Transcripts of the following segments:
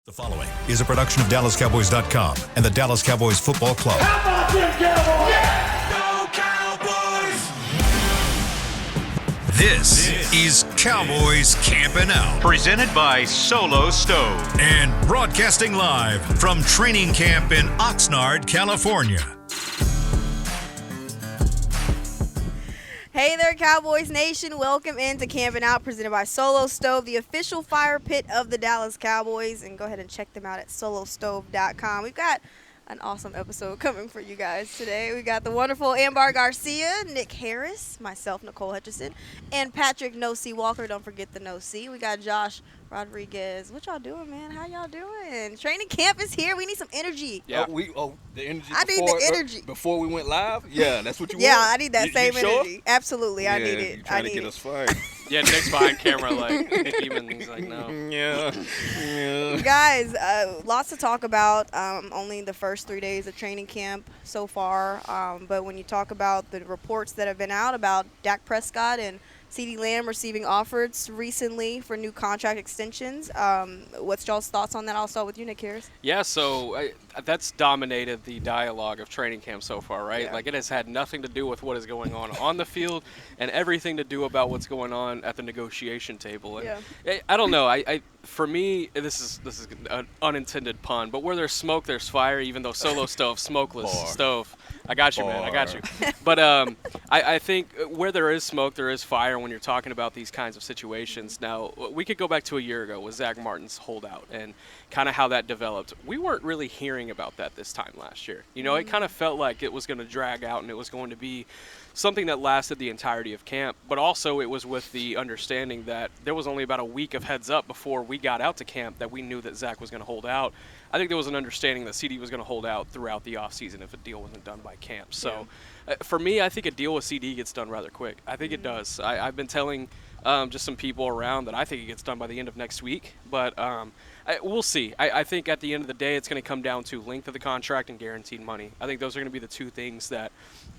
The following is a production of DallasCowboys.com and the Dallas Cowboys Football Club. How about them Cowboys? Go Cowboys! This is Cowboys Camping Out. Presented by Solo Stove. And broadcasting live from training camp in Oxnard, California. Hey there, Cowboys Nation. Welcome into Camping Out, presented by Solo Stove, the official fire pit of the Dallas Cowboys. And go ahead and check them out at solostove.com. We've got an awesome episode coming for you guys today. We got the wonderful Ambar Garcia, Nick Harris, myself, Nicole Hutchison, and Patrik No C Walker. Don't forget the No C. We got Josh Rodriguez. What y'all doing, man? How y'all doing? Training camp is here. We need some energy. Yeah, the energy. I need the energy. Before we went live? Yeah, that's what you want? Yeah, I need that same sure? energy. Absolutely, I need it. You're trying to get us fired. Yeah, Nick's behind camera, like, he's like, no. Yeah. Guys, lots to talk about. Only the first 3 days of training camp so far. But when you talk about the reports that have been out about Dak Prescott and CeeDee Lamb receiving offers recently for new contract extensions, what's y'all's thoughts on that? I'll start with you, Nick Harris. Yeah, so that's dominated the dialogue of training camp so far, right? Yeah. Like, it has had nothing to do with what is going on the field and everything to do about what's going on at the negotiation table. And I don't know. For me, this is an unintended pun, but where there's smoke, there's fire, even though Solo Stove, smokeless stove. I got you, man. I got you. But I think where there is smoke, there is fire when you're talking about these kinds of situations. Now, we could go back to a year ago with Zach Martin's holdout and kind of how that developed. We weren't really hearing about that this time last year. You know, it kind of felt like it was going to drag out and it was going to be something that lasted the entirety of camp, but also it was with the understanding that there was only about a week of heads up before we got out to camp that we knew that Zach was going to hold out. I think there was an understanding that CeeDee was going to hold out throughout the offseason if a deal wasn't done by camp. So for me, I think a deal with CeeDee gets done rather quick. I think it does. I've been telling just some people around that I think it gets done by the end of next week, but we'll see. I think at the end of the day, it's going to come down to length of the contract and guaranteed money. I think those are going to be the two things that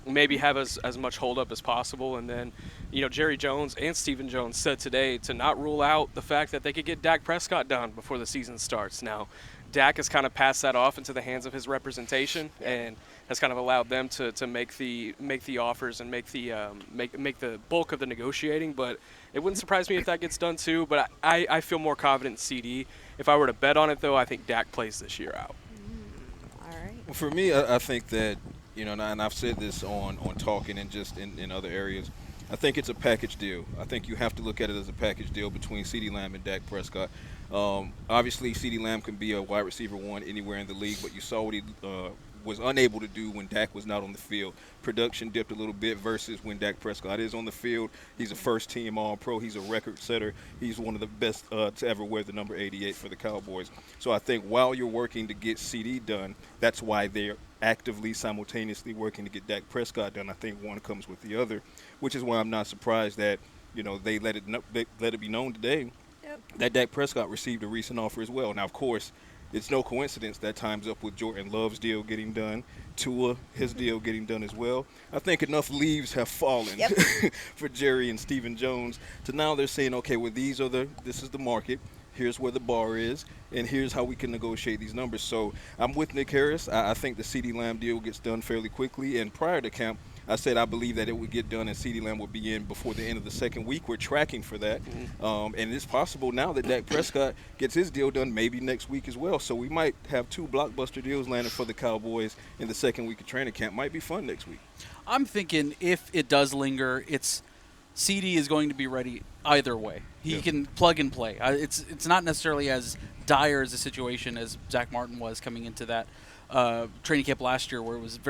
maybe have as much holdup as possible. And then, you know, Jerry Jones and Stephen Jones said today to not rule out the fact that they could get Dak Prescott done before the season starts. Now, Dak has kind of passed that off into the hands of his representation and has kind of allowed them to make the offers and make the bulk of the negotiating. But it wouldn't surprise me if that gets done too. But I feel more confident in CeeDee. If I were to bet on it, though, I think Dak plays this year out. All right. Well, for me, I think that, you know, and I've said this on talking and just in other areas, I think it's a package deal. I think you have to look at it as a package deal between CeeDee Lamb and Dak Prescott. Obviously, CeeDee Lamb can be a wide receiver one anywhere in the league, but you saw what he was unable to do when Dak was not on the field. Production dipped a little bit versus when Dak Prescott is on the field. He's a first-team All-Pro. He's a record setter. He's one of the best to ever wear the number 88 for the Cowboys. So I think while you're working to get CeeDee done, that's why they're actively, simultaneously working to get Dak Prescott done. I think one comes with the other, which is why I'm not surprised that, you know, they let it be known today that Dak Prescott received a recent offer as well. Now, of course, it's no coincidence that time's up with Jordan Love's deal getting done, Tua, his deal getting done as well. I think enough leaves have fallen for Jerry and Stephen Jones to now they're saying, okay, well, this is the market. Here's where the bar is, and here's how we can negotiate these numbers. So I'm with Nick Harris. I think the CeeDee Lamb deal gets done fairly quickly. And prior to camp, I said I believe that it would get done and CeeDee Lamb would be in before the end of the second week. We're tracking for that. And it's possible now that Dak Prescott gets his deal done maybe next week as well. So we might have two blockbuster deals landed for the Cowboys in the second week of training camp. Might be fun next week. I'm thinking if it does linger, CeeDee is going to be ready either way. He can plug and play. It's not necessarily as dire as a situation as Zach Martin was coming into that training camp last year, where it was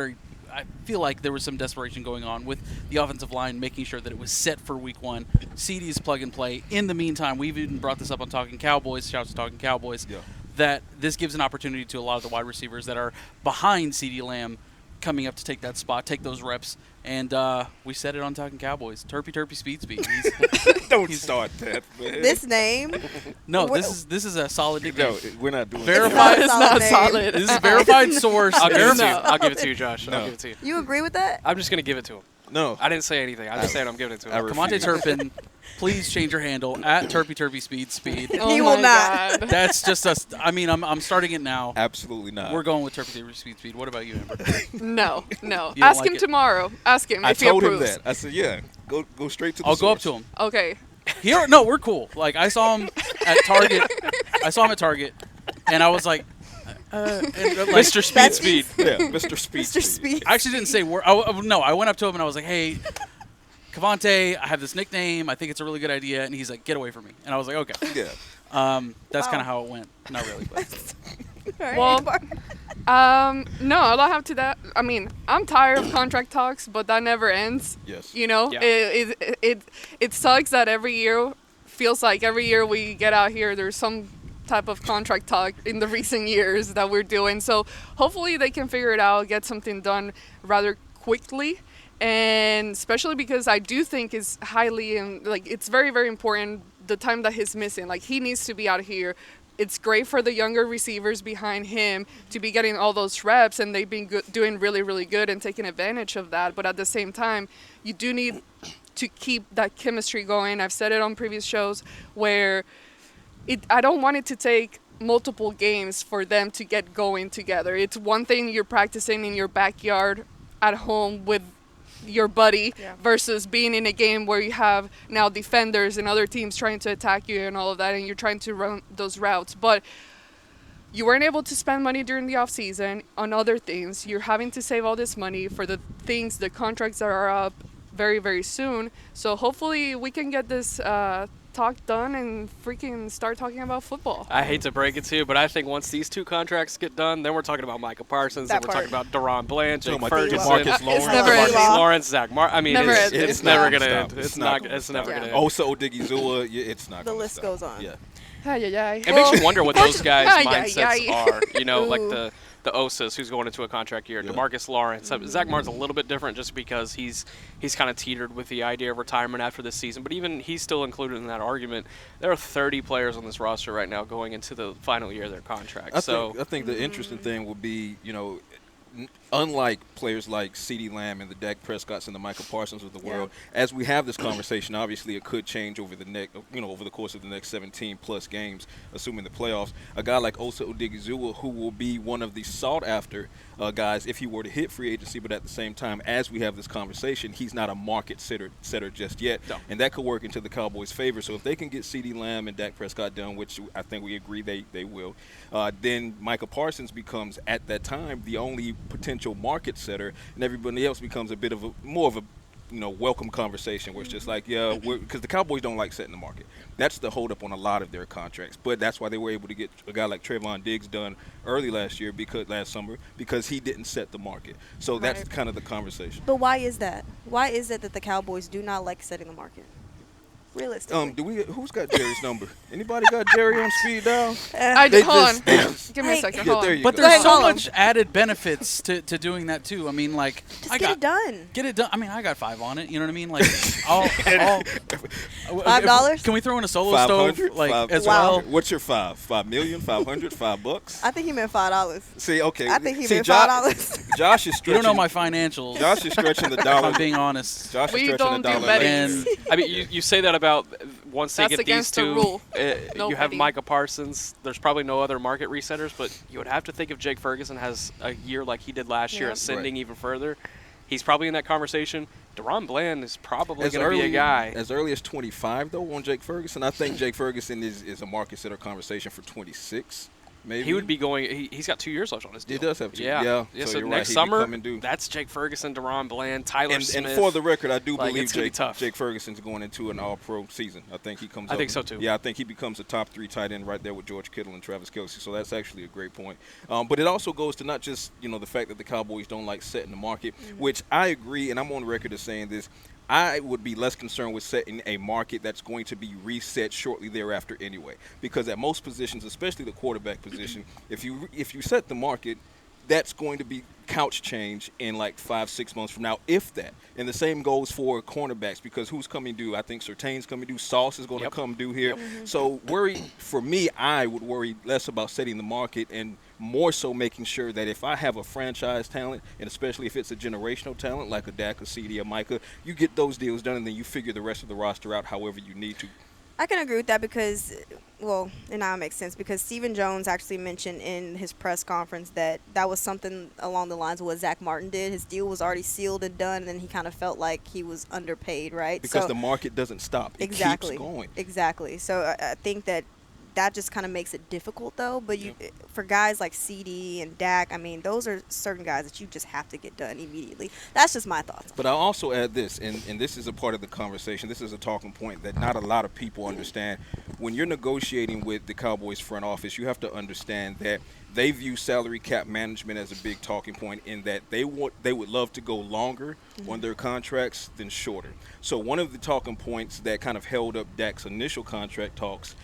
I feel like there was some desperation going on with the offensive line, making sure that it was set for week one. CeeDee's plug and play. In the meantime, we've even brought this up on Talking Cowboys, shouts to Talking Cowboys, that this gives an opportunity to a lot of the wide receivers that are behind CeeDee Lamb coming up to take that spot, take those reps. And we said it on Talking Cowboys. Terpy speed. Don't start that, man. This name? No, this is a solid nickname. No, we're not doing Verified. It's not solid. This is verified source. I'll give it to you, Josh. No. I'll give it to you. You agree with that? I'm just going to give it to him. No. I didn't say anything. I'm just saying I'm giving it to him. Kamante Turpin please change your handle at Turpy Speed. Oh He my will not. God. That's just us. I mean, I'm starting it now. Absolutely not. We're going with Turpy Speed. What about you, Amber? No. You don't Ask like him it? tomorrow. Ask him I if he told him approves. that. I said, yeah, go straight to the I'll go up source. to him. Okay. No, we're cool. Like, I saw him at Target. And I was like, Mr. Speed. Yeah, Mr. Speed. Mr. Speed. I actually didn't say word. No, I went up to him and I was like, hey, Cavante, I have this nickname. I think it's a really good idea. And he's like, get away from me. And I was like, okay. Yeah. That's kind of how it went. Not really, but. All right, Well, Ambar. no, all I have to that. I mean, I'm tired of contract talks, but that never ends. Yes. You know, Yeah. it sucks that every year we get out here, there's some type of contract talk in the recent years that we're doing. So hopefully they can figure it out, get something done rather quickly. And especially because I do think it's it's very, very important the time that he's missing. Like, he needs to be out here. It's great for the younger receivers behind him to be getting all those reps, and they've been doing really, really good and taking advantage of that. But at the same time, you do need to keep that chemistry going. I've said it on previous shows where I don't want it to take multiple games for them to get going together. It's one thing you're practicing in your backyard at home with your buddy versus being in a game where you have now defenders and other teams trying to attack you and all of that, and you're trying to run those routes. But you weren't able to spend money during the off season on other things. You're having to save all this money for the contracts that are up very, very soon. So hopefully we can get this talk done and freaking start talking about football. I hate to break it to you, but I think once these two contracts get done, then we're talking about Micah Parsons, That then we're talking part. about Deron Bland, Jake Talking about Ferguson, Demarcus Lawrence. never Demarcus ending. Lawrence, Zach Martin. I mean, Never it's ending. never Stop. gonna end. Stop. It's not not. It's never Yeah. gonna end. Osa Odigizua, it's not. The gonna list stop. goes on. Yeah. It makes you wonder what those guys' mindsets Ay. are. You know, like Ooh. the Osas who's going into a contract year, Yeah. DeMarcus Lawrence. Zach Martin's a little bit different just because he's kind of teetered with the idea of retirement after this season. But even he's still included in that argument. There are 30 players on this roster right now going into the final year of their contract. I think the interesting thing will be, unlike players like CeeDee Lamb and the Dak Prescotts and the Micah Parsons of the world, as we have this conversation, obviously it could change over the course of the next 17 plus games, assuming the playoffs. A guy like Osa Odigizua, who will be one of the sought after guys if he were to hit free agency, but at the same time, as we have this conversation, he's not a market setter just yet, and that could work into the Cowboys' favor. So if they can get CeeDee Lamb and Dak Prescott done, which I think we agree they will, then Micah Parsons becomes at that time the only potential market setter, and everybody else becomes a bit of more of a welcome conversation where it's just like, because the Cowboys don't like setting the market. That's the holdup on a lot of their contracts. But that's why they were able to get a guy like Trayvon Diggs done early last summer because he didn't set the market. So that's kind of the conversation. But why is that? Why is it that the Cowboys do not like setting the market? Realistically. Who's got Jerry's number? Anybody got Jerry on speed dial? Hold on. Give me a second. Hold there on. you But go. there's so Call 'em. much added benefits to doing that too. I mean, like, Just get it done. Get it done. I mean, I got 5 on it. You know what I mean? Like, I'll $5? Can we throw in a solo 500? stove like as Wow. well? What's your 5? 5 million? 500? $5? I think he meant $5. See, okay. I think he See, meant $5. Josh is You stretching. don't know my financials. Josh is stretching the If dollar. I'm being honest. Josh is We stretching don't the do dollar. betting. And I mean, you say that about once they That's get these against the two. rule. No You have betting. Micah Parsons. There's probably no other market resetters, but you would have to think if Jake Ferguson has a year like he did last year, Yeah. ascending Right. even further. He's probably in that conversation. Deron Bland is probably going to be a guy. As early as 25, though, on Jake Ferguson. I think Jake Ferguson is a market setter conversation for 26, maybe. He would be going. He's got 2 years left on his deal. He does have 2. Yeah. So So you're next right, he'd be summer, coming due. that's Jake Ferguson, Deron Bland, Tyler Smith. And for the record, I do Like, believe it's gonna be tough. Jake Ferguson's going into an all-pro season. I think he comes. I up think with- so, too. Yeah, I think he becomes a top 3 tight end right there with George Kittle and Travis Kelce. So that's actually a great point. But it also goes to not just the fact that the Cowboys don't like setting the market, which I agree, and I'm on the record as saying this. I would be less concerned with setting a market that's going to be reset shortly thereafter anyway, because at most positions, especially the quarterback position, if you set the market, that's going to be couch change in like 5-6 months from now, if that. And the same goes for cornerbacks, because who's coming due? I think Surtain's coming due. Sauce is going to come due here. So I would worry less about setting the market and more so making sure that if I have a franchise talent, and especially if it's a generational talent like a Dak, a CeeDee, a Micah, you get those deals done and then you figure the rest of the roster out however you need to. I can agree with that because, well, and now it makes sense because Stephen Jones actually mentioned in his press conference that that was something along the lines of what Zach Martin did. His deal was already sealed and done, and then he kind of felt like he was underpaid, right? Because the market doesn't stop. It keeps going. Exactly. So I think that just kind of makes it difficult, though. But for guys like CeeDee and Dak, I mean, those are certain guys that you just have to get done immediately. That's just my thoughts. But I'll also add this, and this is a part of the conversation. This is a talking point that not a lot of people understand. When you're negotiating with the Cowboys front office, you have to understand that they view salary cap management as a big talking point in that they would love to go longer on their contracts than shorter. So one of the talking points that kind of held up Dak's initial contract talks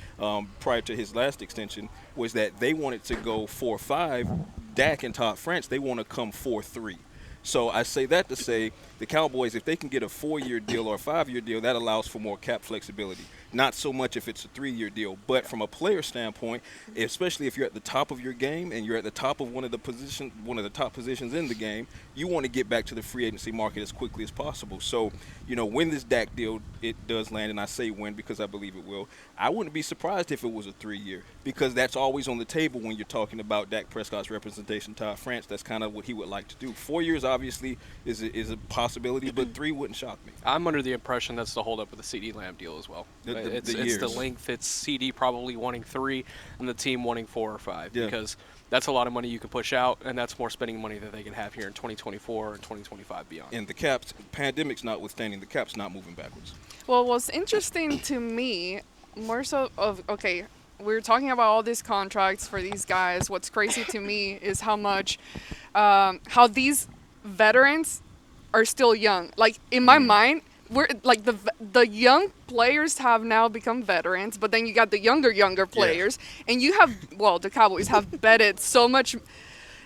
prior to his last extension was that they wanted to go 4-5. Dak and Todd France, they want to come 4-3. So I say that to say the Cowboys, if they can get a 4-year deal or a 5-year deal, that allows for more cap flexibility. Not so much if it's a 3-year deal, but from a player standpoint, especially if you're at the top of your game and you're at the top of one of the top positions in the game, you want to get back to the free agency market as quickly as possible. So, when this Dak deal it does land, and I say when because I believe it will, I wouldn't be surprised if it was a 3-year because that's always on the table when you're talking about Dak Prescott's representation, Todd France. That's kind of what he would like to do. 4 years obviously is a possibility, but 3 wouldn't shock me. I'm under the impression that's the holdup with the CeeDee Lamb deal as well. It's the length. It's CeeDee probably wanting 3 and the team wanting 4 or 5 because that's a lot of money you can push out, and that's more spending money that they can have here in 2024 and 2025 beyond. And the cap's, pandemics notwithstanding, the cap's not moving backwards. Well, what's interesting to me, more so we're talking about all these contracts for these guys. What's crazy to me is how these veterans are still young. Like, in my mind, we're like the young players have now become veterans, but then you got the younger players, and you have the Cowboys have betted so much.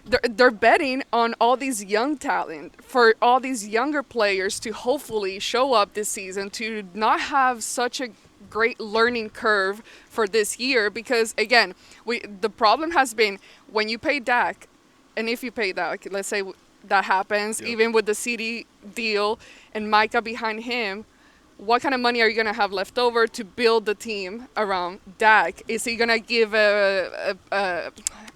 They're betting on all these young talent for all these younger players to hopefully show up this season, to not have such a great learning curve for this year. Because again, the problem has been when you pay Dak, and if you pay Dak, let's say that happens, even with the CeeDee deal and Micah behind him, what kind of money are you going to have left over to build the team around Dak? Is he going to give a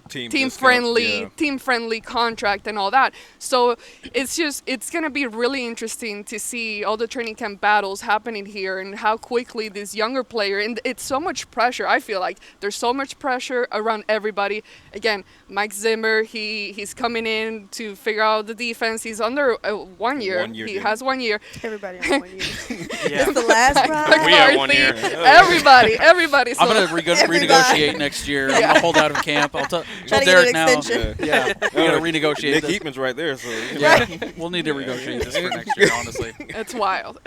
team-friendly contract and all that? So it's going to be really interesting to see all the training camp battles happening here and how quickly this younger player, and it's so much pressure. I feel like there's so much pressure around everybody. Again, Mike Zimmer, he's coming in to figure out the defense. He's under 1 year. He has 1 year. Everybody on 1 year. It's the last ride. We have 1 year. Everybody's. I'm going to renegotiate next year. I'm going to hold out of camp. I'll tell Derek now. Yeah, we got to renegotiate. Nick this. Heatman's right there, so we'll need to renegotiate this for next year. Honestly, it's wild,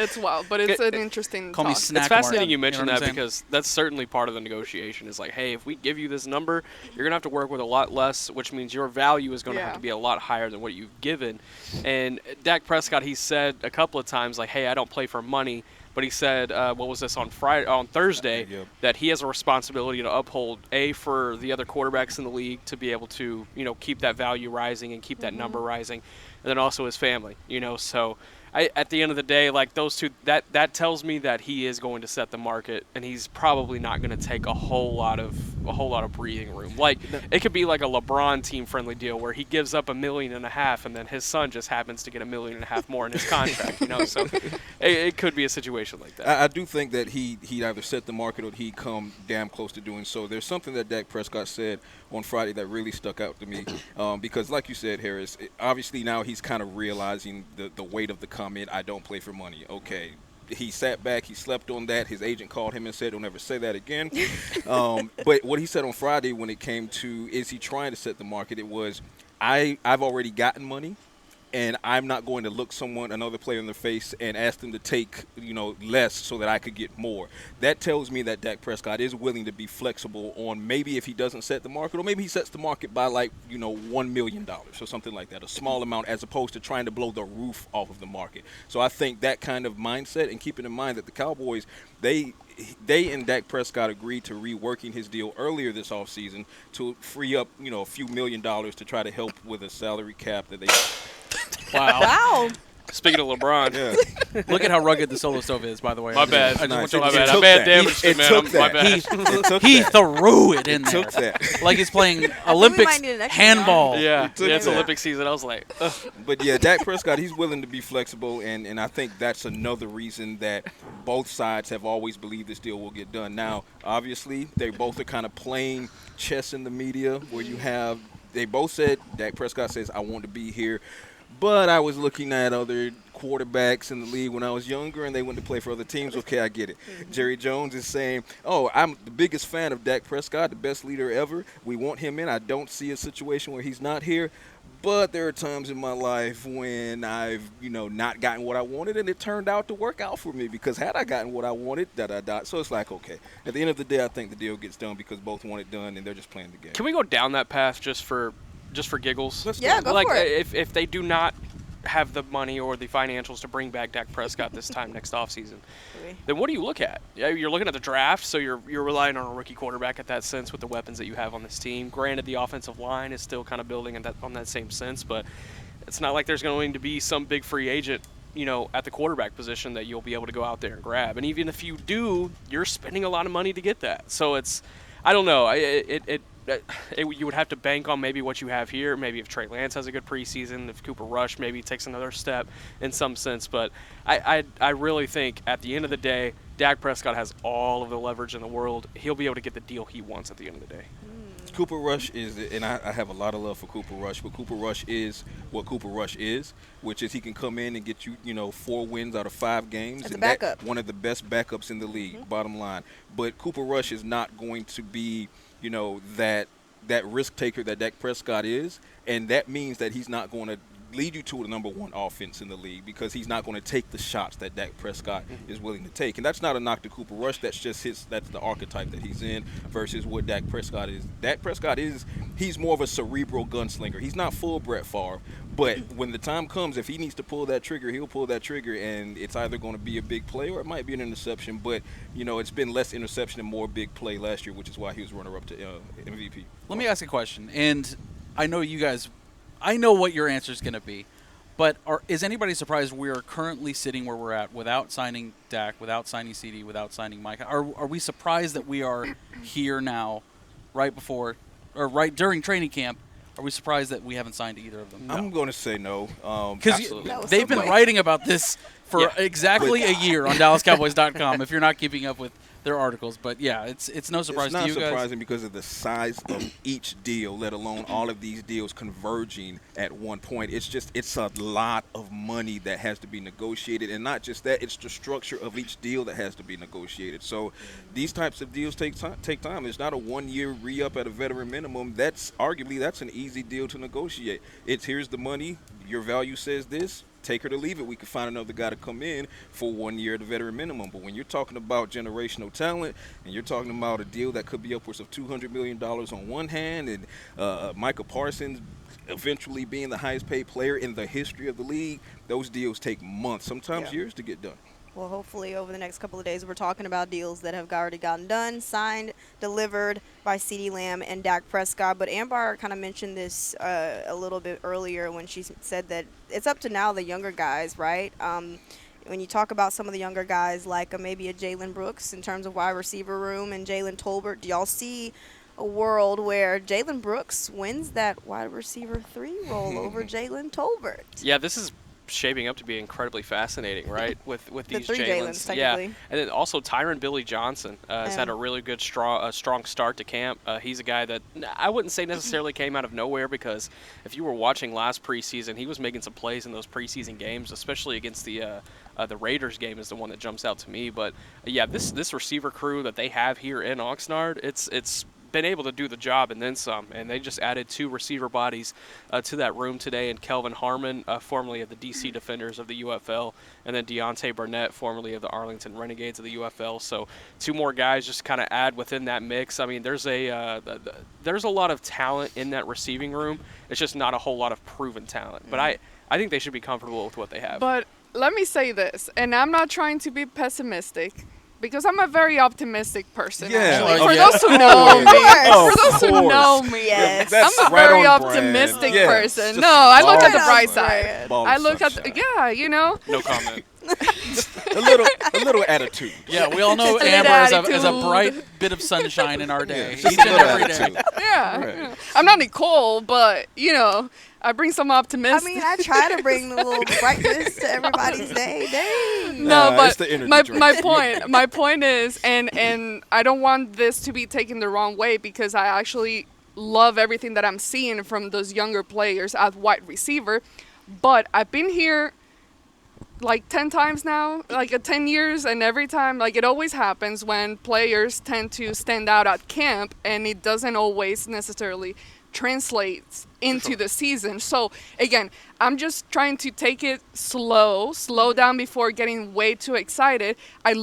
but it's an interesting. Call me talk. Snack It's fascinating Mark. you mentioned that saying? because that's certainly part of the negotiation. Is like, hey, if we give you this number, you're gonna have to work with a lot less, which means your value is gonna have to be a lot higher than what you've given. And Dak Prescott, he said a couple of times, like, hey, I don't play for money. But he said, what was this, on Thursday, that he has a responsibility to uphold, for the other quarterbacks in the league to be able to, keep that value rising and keep that number rising, and then also his family, So at the end of the day, like those two, that tells me that he is going to set the market, and he's probably not going to take a whole lot of breathing room. Like it could be like a LeBron team-friendly deal where he gives up $1.5 million, and then his son just happens to get $1.5 million more in his contract. So it could be a situation like that. I do think that he either set the market or he come damn close to doing so. There's something that Dak Prescott said on Friday that really stuck out to me because, like you said, Harris, obviously now he's kind of realizing the weight of the comment, I don't play for money. Okay. He sat back. He slept on that. His agent called him and said, don't ever say that again. But what he said on Friday when it came to is he trying to set the market, it was, I've already gotten money, and I'm not going to look another player in the face and ask them to take, less so that I could get more. That tells me that Dak Prescott is willing to be flexible on maybe if he doesn't set the market, or maybe he sets the market by $1 million or something like that, a small amount, as opposed to trying to blow the roof off of the market. So I think that kind of mindset, and keeping in mind that the Cowboys, they and Dak Prescott agreed to reworking his deal earlier this offseason to free up, a few $1 million to try to help with a salary cap that they. Wow. Speaking of LeBron, Look at how rugged the Solo Stove is, by the way. my bad. I Nice. just want My you to bad. I bad damaged It it, man. took My that. bad. It took He that. threw it in there. Took that. Like he's playing we Olympics might need an extra handball. Yeah, took it's that. Olympic season. I was like, ugh. But yeah, Dak Prescott, he's willing to be flexible, and I think that's another reason that both sides have always believed this deal will get done. Now, obviously, they both are kind of playing chess in the media, where they both said, Dak Prescott says, I want to be here, but I was looking at other quarterbacks in the league when I was younger, and they went to play for other teams. Okay, I get it. Jerry Jones is saying, I'm the biggest fan of Dak Prescott, the best leader ever. We want him in. I don't see a situation where he's not here. But there are times in my life when I've, not gotten what I wanted, and it turned out to work out for me, because had I gotten what I wanted, So it's like, okay. At the end of the day, I think the deal gets done because both want it done, and they're just playing the game. Can we go down that path just for giggles? Let's Yeah, go. go Like for it. if they do not have the money or the financials to bring back Dak Prescott this time next offseason, then what do you look at? Yeah, you're looking at the draft, so you're relying on a rookie quarterback at that sense with the weapons that you have on this team. Granted, the offensive line is still kind of building on that same sense, but it's not like there's going to be some big free agent, at the quarterback position that you'll be able to go out there and grab. And even if you do, you're spending a lot of money to get that. So I don't know. You would have to bank on maybe what you have here. Maybe if Trey Lance has a good preseason, if Cooper Rush maybe takes another step in some sense. But I really think at the end of the day, Dak Prescott has all of the leverage in the world. He'll be able to get the deal he wants at the end of the day. Cooper Rush is, and I have a lot of love for Cooper Rush, but Cooper Rush is what Cooper Rush is, which is he can come in and get you, 4 wins out of 5 games. As a and backup. One of the best backups in the league, bottom line. But Cooper Rush is not going to be, that risk taker that Dak Prescott is, and that means that he's not going to lead you to the number 1 offense in the league, because he's not going to take the shots that Dak Prescott is willing to take. And that's not a knock to Cooper Rush. That's just that's the archetype that he's in versus what Dak Prescott is. Dak Prescott he's more of a cerebral gunslinger. He's not full Brett Favre, but when the time comes, if he needs to pull that trigger, he'll pull that trigger, and it's either going to be a big play or it might be an interception. But, it's been less interception and more big play last year, which is why he was runner-up to MVP. Let me ask a question, and I know you guys – I know what your answer is going to be, but is anybody surprised we are currently sitting where we're at without signing Dak, without signing CeeDee, without signing Mike? Are we surprised that we are here now, right during training camp? Are we surprised that we haven't signed either of them? I'm going to say no. Because they've been writing about this for exactly a year on DallasCowboys.com. If you're not keeping up with their articles, but yeah, it's no surprise to you guys. It's not surprising because of the size of each deal, let alone all of these deals converging at one point. It's a lot of money that has to be negotiated, and not just that, it's the structure of each deal that has to be negotiated. So these types of deals take time. It's not a 1-year re-up at a veteran minimum. That's an easy deal to negotiate. It's here's the money, your value says this. Take her to leave it. We could find another guy to come in for 1 year at the veteran minimum. But when you're talking about generational talent and you're talking about a deal that could be upwards of $200 million on one hand, and Micah Parsons eventually being the highest paid player in the history of the league, those deals take months, sometimes years to get done. Well, hopefully over the next couple of days, we're talking about deals that have already gotten done, signed, delivered by CeeDee Lamb and Dak Prescott. But Ambar kind of mentioned this a little bit earlier when she said that it's up to now the younger guys, right? When you talk about some of the younger guys, like maybe a Jalen Brooks in terms of wide receiver room and Jalen Tolbert, do y'all see a world where Jalen Brooks wins that wide receiver 3 role over Jalen Tolbert? Yeah, this is shaping up to be incredibly fascinating, right? With these Jalens, technically. And then also Tyron Billy Johnson has had a really good strong start to camp. He's a guy that I wouldn't say necessarily came out of nowhere, because if you were watching last preseason, he was making some plays in those preseason games, especially against the Raiders game is the one that jumps out to me. But yeah, this receiver crew that they have here in Oxnard, it's been able to do the job and then some, and they just added 2 receiver bodies to that room today, and Kelvin Harmon, formerly of the DC Defenders of the UFL, and then Deontay Burnett, formerly of the Arlington Renegades of the UFL. So 2 more guys just kind of add within that mix. I mean, there's a lot of talent in that receiving room. It's just not a whole lot of proven talent, but I think they should be comfortable with what they have. But let me say this, and I'm not trying to be pessimistic, Because I'm a very optimistic person. Yeah. Actually. Oh, For yeah. those who know me, Of for those who course. know me, Yes. That's I'm a right very on brand. optimistic Yeah. person. Just No, I look at the ball bright of side. sunshine. Ball I of look sunshine. No comment. a little attitude. Yeah, we all know Just a Amber little as a attitude. bright bit of sunshine in our day. Just Each a and little every day. attitude. Yeah, Right. yeah. I'm not Nicole, but I bring some optimism. I mean, I try to bring the little brightness to everybody's day. Dang. No, Nah, but it's the energy my drink. my point is, and I don't want this to be taken the wrong way because I actually love everything that I'm seeing from those younger players at wide receiver, but I've been here like 10 times now, like 10 years, and every time, like it always happens when players tend to stand out at camp, and it doesn't always necessarily translates into the season. So again, I'm just trying to take it slow down before getting way too excited. I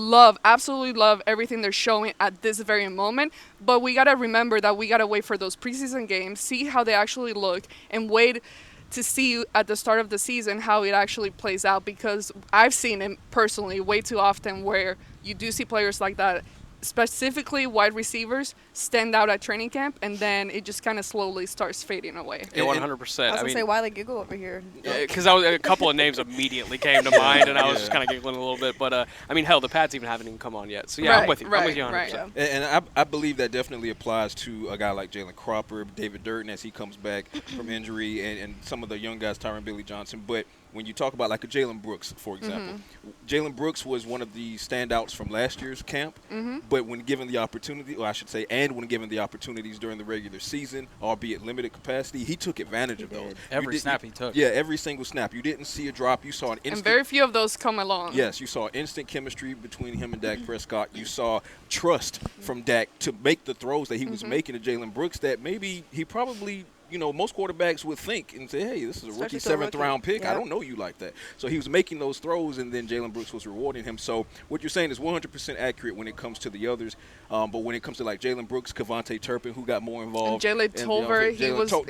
absolutely love everything they're showing at this very moment, but we got to remember that we got to wait for those preseason games, see how they actually look, and wait to see at the start of the season how it actually plays out, because I've seen it personally way too often where you do see players like that, specifically wide receivers, stand out at training camp, and then it just kind of slowly starts fading away. Yeah, 100%. I was going to say, Wiley giggle over here. Because a couple of names immediately came to mind, and I was just kind of giggling a little bit. But, I mean, hell, the Pats even haven't even come on yet. So, yeah, I'm with you. I'm with you 100%. Right. And I believe that definitely applies to a guy like Jalen Cropper, David Durden as he comes back from injury, and some of the young guys, Tyron Billy Johnson. But when you talk about like a Jalen Brooks, for example, Jalen Brooks was one of the standouts from last year's camp. But when given the opportunity, or I should say, and when given the opportunities during the regular season, albeit limited capacity, he took advantage of those. Every snap he took. Yeah, every single snap. You didn't see a drop. You saw an instant. And very few of those come along. Yes, you saw instant chemistry between him and Dak Prescott. You saw trust from Dak to make the throws that he was making to Jalen Brooks that maybe he probably, most quarterbacks would think and say, hey, this is a Especially rookie to a rookie. 7th-round pick. I Yep. don't know you like that. So he was making those throws, and then Jalen Brooks was rewarding him. So what you're saying is 100% accurate when it comes to the others. But when it comes to like Jalen Brooks, Kevontae Turpin, who got more involved. And Jalen Tolbert, he did so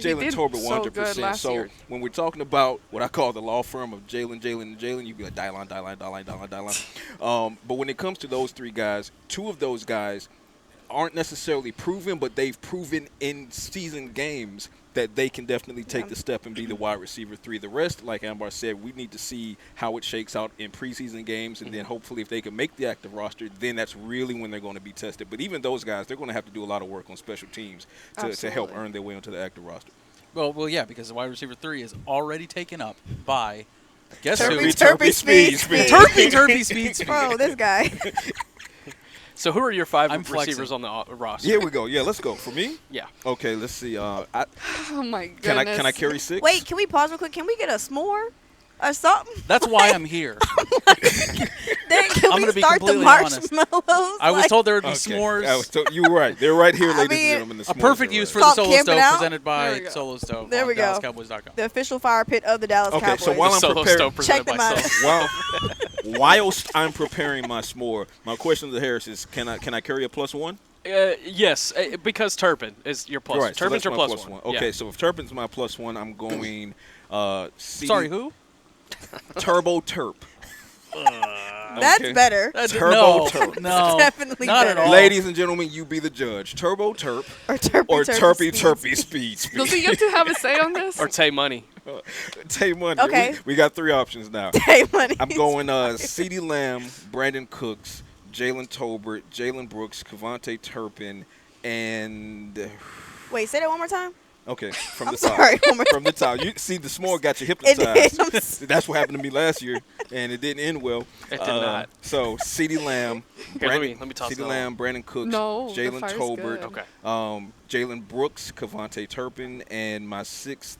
good last year. When we're talking about what I call the law firm of Jalen, you'd be like, Dylan. But when it comes to those three guys, two of those guys aren't necessarily proven, but they've proven in season games that they can definitely take the step and be the wide receiver 3. The rest, like Ambar said, we need to see how it shakes out in preseason games, and then hopefully if they can make the active roster, then that's really when they're going to be tested. But even those guys, they're going to have to do a lot of work on special teams to help earn their way onto the active roster. Well, yeah, because the wide receiver 3 is already taken up by guess Turpy, who? Turpy, Speed. Turpy, Speed. Bro, this guy. So who are your 5 I'm receivers flexing. on the roster? Here we go. Yeah, let's go. For me? Yeah. Okay, let's see. Oh my goodness. Can I carry 6? Wait, can we pause real quick? Can we get a s'more or something? That's why I'm here. Then can I'm we gonna be start the completely honest. marshmallows? I was told there would be Okay. s'mores. You were right. They're right here, I ladies mean, and gentlemen. The A s'mores perfect are use for right. the Called Solo Camping Stove Out? presented There by we go. Solo Stove There on we go. DallasCowboys.com. The official fire pit of the Dallas Okay, Cowboys. so while I'm Solo preparing, Stove presented Check by them out. Solo. whilst I'm preparing my s'more, my question to Harris is, can I carry a +1? Yes, because Turpin is your plus. Right, so Turpin's that's your my +1. Okay, Yeah. so if Turpin's my +1, I'm going CD, Sorry, who? Turbo Terp. That's Okay. better. Turbo Terp. No, Definitely not better. at all. Ladies and gentlemen, you be the judge. Turbo Terp Or Turpy, or Turpy, Turpy Speed. Does he get to have a say on this? Or Tay Money. Tay Money. Okay. We got 3 options now. Hey, money. I'm going CeeDee Lamb, Brandon Cooks, Jalen Tolbert, Jalen Brooks, Kevontae Turpin, and Wait, say that one more time. okay, from I'm the top. sorry. One more From the top. You see, the s'more got you It hypnotized. did. That's what happened to me last year, and it didn't end well. It did not. So CeeDee Lamb, Here, let me toss CeeDee that Lamb, Brandon Cooks, No, the Jalen fire's Tolbert, good. Okay. Jalen Brooks, Kevontae Turpin, and my 6th.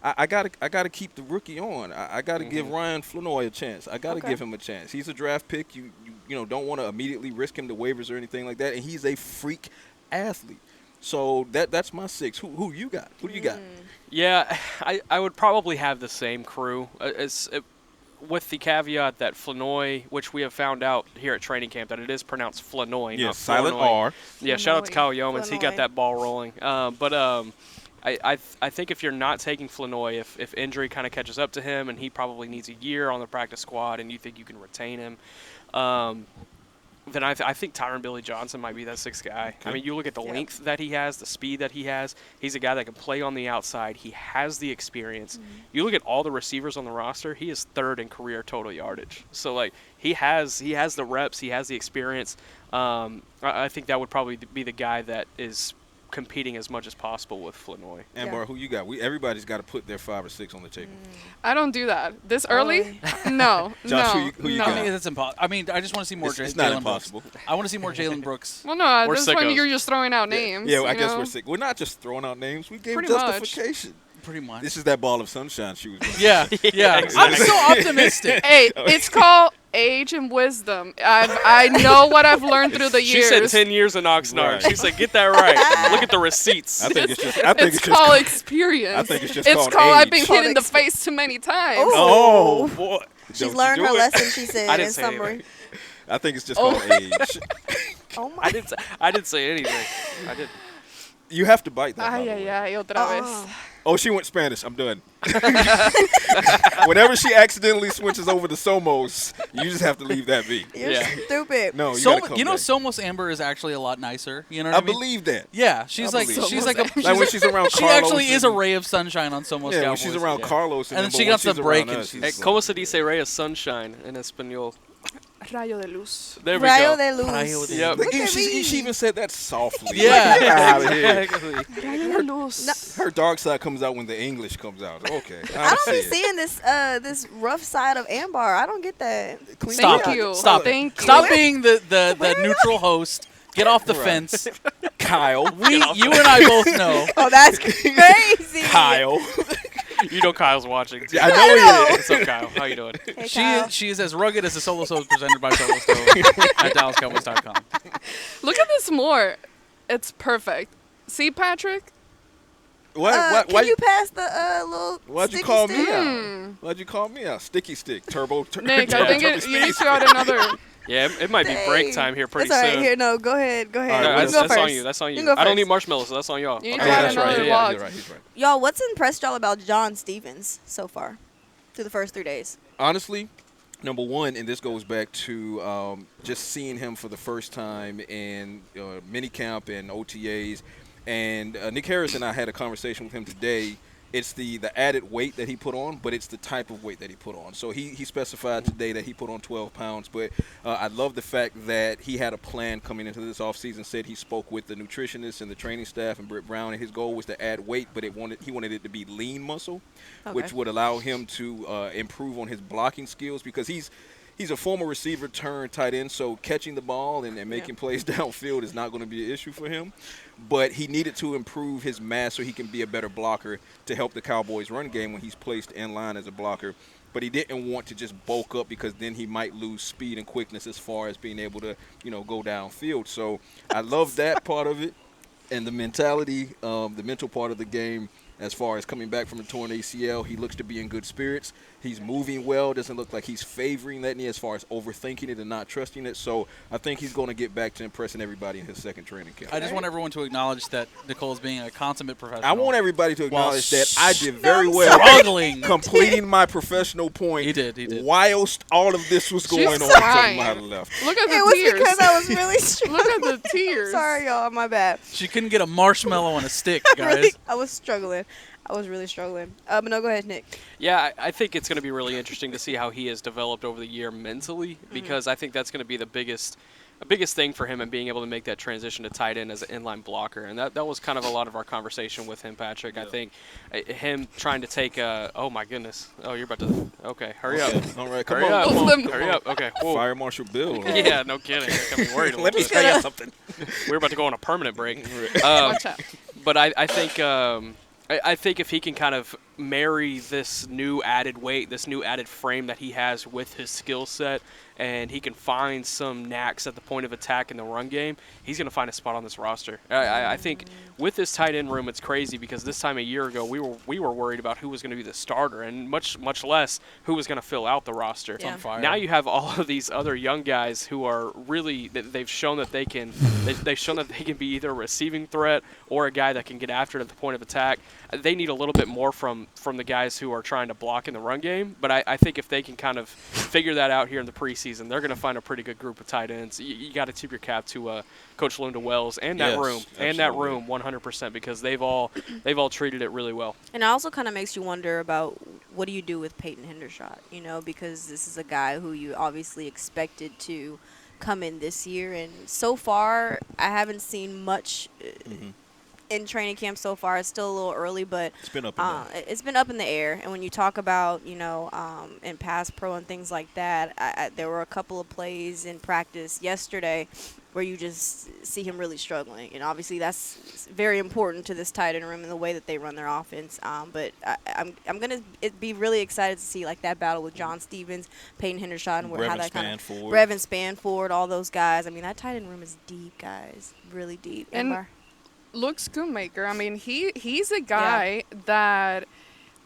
I gotta keep the rookie on. I gotta give Ryan Flanoy a chance. I gotta give him a chance. He's a draft pick. You don't want to immediately risk him to waivers or anything like that. And he's a freak athlete. So that's my 6. Who you got? Who do you got? Yeah, I would probably have the same crew. With the caveat that Flanoy, which we have found out here at training camp, that it is pronounced Flanoy, Yeah, not silent Flournoy. R. Yeah, shout out to Flanoy. Kyle Yeomans. He got Flanoy. that ball rolling. I think if you're not taking Flanoy, if injury kind of catches up to him and he probably needs a year on the practice squad and you think you can retain him, then I think Tyron Billy Johnson might be that sixth guy. Okay. I mean, you look at the length that he has, the speed that he has. He's a guy that can play on the outside. He has the experience. You look at all the receivers on the roster, he is third in career total yardage. So, like, he has the reps, he has the experience. I think that would probably be the guy that is competing as much as possible with Flanoy. Ambar, who you got? Everybody's got to put their 5 or 6 on the table. I don't do that this early. No, Josh, no, who you no. got? I mean, that's impossible. I mean, I just want to see more It's not Jalen impossible. Brooks. I want to see more Jalen Brooks. Well, no, at We're this point sickos. you're just throwing out names. Yeah, I you guess know? we're sick. We're not just throwing out names. We gave Pretty much. justification. Pretty much. This is that ball of sunshine she was. yeah. I'm exactly. so optimistic. Hey, it's called age and wisdom. I know what I've learned through the She years. said 10 years in Oxnard. Right. She said, get that right. Look at the receipts. I think it's just. It's called experience. I think it's just It's called called I've age. been hit in the face too many times. Oh. Oh boy. She's Don't you learned do her it. lesson, she said, I in didn't say summary. anything. I think it's just called age. Oh my. I didn't say anything. I didn't. You have to bite that. by Ay, the ay, way. ay, otra vez. Oh, she went Spanish. I'm done. Whenever she accidentally switches over to Somos, you just have to leave that be. You're Yeah. stupid. No, you gotta come you know, back. Somos Amber is actually a lot nicer. You know what I I mean? believe that. Yeah, she's I like believe she's Somos like a Amber. Like when she's around she Carlos. actually is a and- ray of sunshine on Somos Yeah, when Cowboys. she's around Yeah. Carlos, And then but she when got she's the break around and us, she's- Hey, it's ¿Cómo se dice ray of sunshine in español? Rayo de luz. There we Rayo go. de luz. Rayo de Yep. Look at me. she even said that softly. Yeah. Get out of here. Exactly. Rayo de luz. Her dark side comes out when the English comes out. Okay. I don't be see it. seeing this rough side of Ambar. I don't get that. Clean Stop it up. Thank you. Stop it. Thank you. Stop being the neutral host. Get off the Right. fence. Kyle. You and I both know. Oh, that's crazy. Kyle. You know Kyle's watching. I know he is. What's up, Kyle? How you doing? Hey, She Kyle. is as rugged as the Solo Stove presented by Solo Stove at DallasCowboys.com. Look at this more. It's perfect. See, Patrick? What? Can you pass the little Why'd you sticky call stick? me out? Why'd you call me out? Sticky stick. Turbo. Nick, turbo I think turbo you need speed. to add another. Yeah, it might be break time here pretty That's all right. soon. Here, no, go ahead. Go ahead. All right, No, You that's go that's first. on you. That's on You you. can go I don't first. need marshmallows, so that's on y'all. You Okay, need to add that's right. another Yeah. log. You're right. He's right. Y'all, what's impressed y'all about John Stevens so far through the first 3 days? Honestly, number one, and this goes back to just seeing him for the first time in minicamp and OTAs. And Nick Harris and I had a conversation with him today. It's the added weight that he put on, but it's the type of weight that he put on. So he specified today that he put on 12 pounds. But I love the fact that he had a plan coming into this offseason, said he spoke with the nutritionist and the training staff and Britt Brown, and his goal was to add weight, but he wanted it to be lean muscle, which would allow him to improve on his blocking skills because he's a former receiver turned tight end, so catching the ball and making plays downfield is not going to be an issue for him. But he needed to improve his mass so he can be a better blocker to help the Cowboys' run game when he's placed in line as a blocker. But he didn't want to just bulk up because then he might lose speed and quickness as far as being able to, go downfield. So I love that part of it. And the mentality, the mental part of the game, as far as coming back from a torn ACL, he looks to be in good spirits. He's moving well. Doesn't look like he's favoring that knee as far as overthinking it and not trusting it. So I think he's going to get back to impressing everybody in his second training camp. I just want everyone to acknowledge that Nicole is being a consummate professional. I want everybody to acknowledge Well, that I did very I'm well struggling. completing my professional point. He did. Whilst all of this was going on, crying. something might have left. Look at It the was tears. because I was really struggling. Look at the tears. Sorry, y'all. My bad. She couldn't get a marshmallow on a stick, guys. Really, I was struggling. I was really struggling. But no, go ahead, Nick. Yeah, I think it's going to be really interesting to see how he has developed over the year mentally because I think that's going to be the biggest thing for him and being able to make that transition to tight end as an inline blocker. And that was kind of a lot of our conversation with him, Patrik. Yeah. I think him trying to take oh, my goodness. Oh, you're about to – okay, hurry up. All right, come Hurry on. up. Come on. Hurry up. Okay. Whoa. Fire Marshal Bill. Yeah, no kidding. I got me worried a Let little me bit. tell you something. We're about to go on a permanent break. Watch out. But I think I think if he can kind of marry this new added weight, this new added frame that he has with his skill set, and he can find some knacks at the point of attack in the run game, he's going to find a spot on this roster. I think with this tight end room, it's crazy because this time a year ago, we were worried about who was going to be the starter and much less who was going to fill out the roster. Yeah. On fire. Now you have all of these other young guys who are really they've shown that they can they've shown that they can be either a receiving threat or a guy that can get after it at the point of attack. They need a little bit more from from the guys who are trying to block in the run game. But I think if they can kind of figure that out here in the preseason, they're going to find a pretty good group of tight ends. You got to tip your cap to Coach Linda Wells and that room, absolutely. and that room 100%, because they've all treated it really well. And it also kind of makes you wonder about what do you do with Peyton Hendershot, because this is a guy who you obviously expected to come in this year. And so far, I haven't seen much in training camp so far. It's still a little early, but It's been up in the it's been up in the air. And when you talk about, in pass pro and things like that, there were a couple of plays in practice yesterday where you just see him really struggling. And obviously that's very important to this tight end room and the way that they run their offense. But I'm going to be really excited to see like that battle with John Stevens, Peyton Hendershot, and how that kind of Brevin Spanford, all those guys. I mean, that tight end room is deep, guys, really deep. And Ambar? Luke Schoonmaker, I mean, he's a guy that,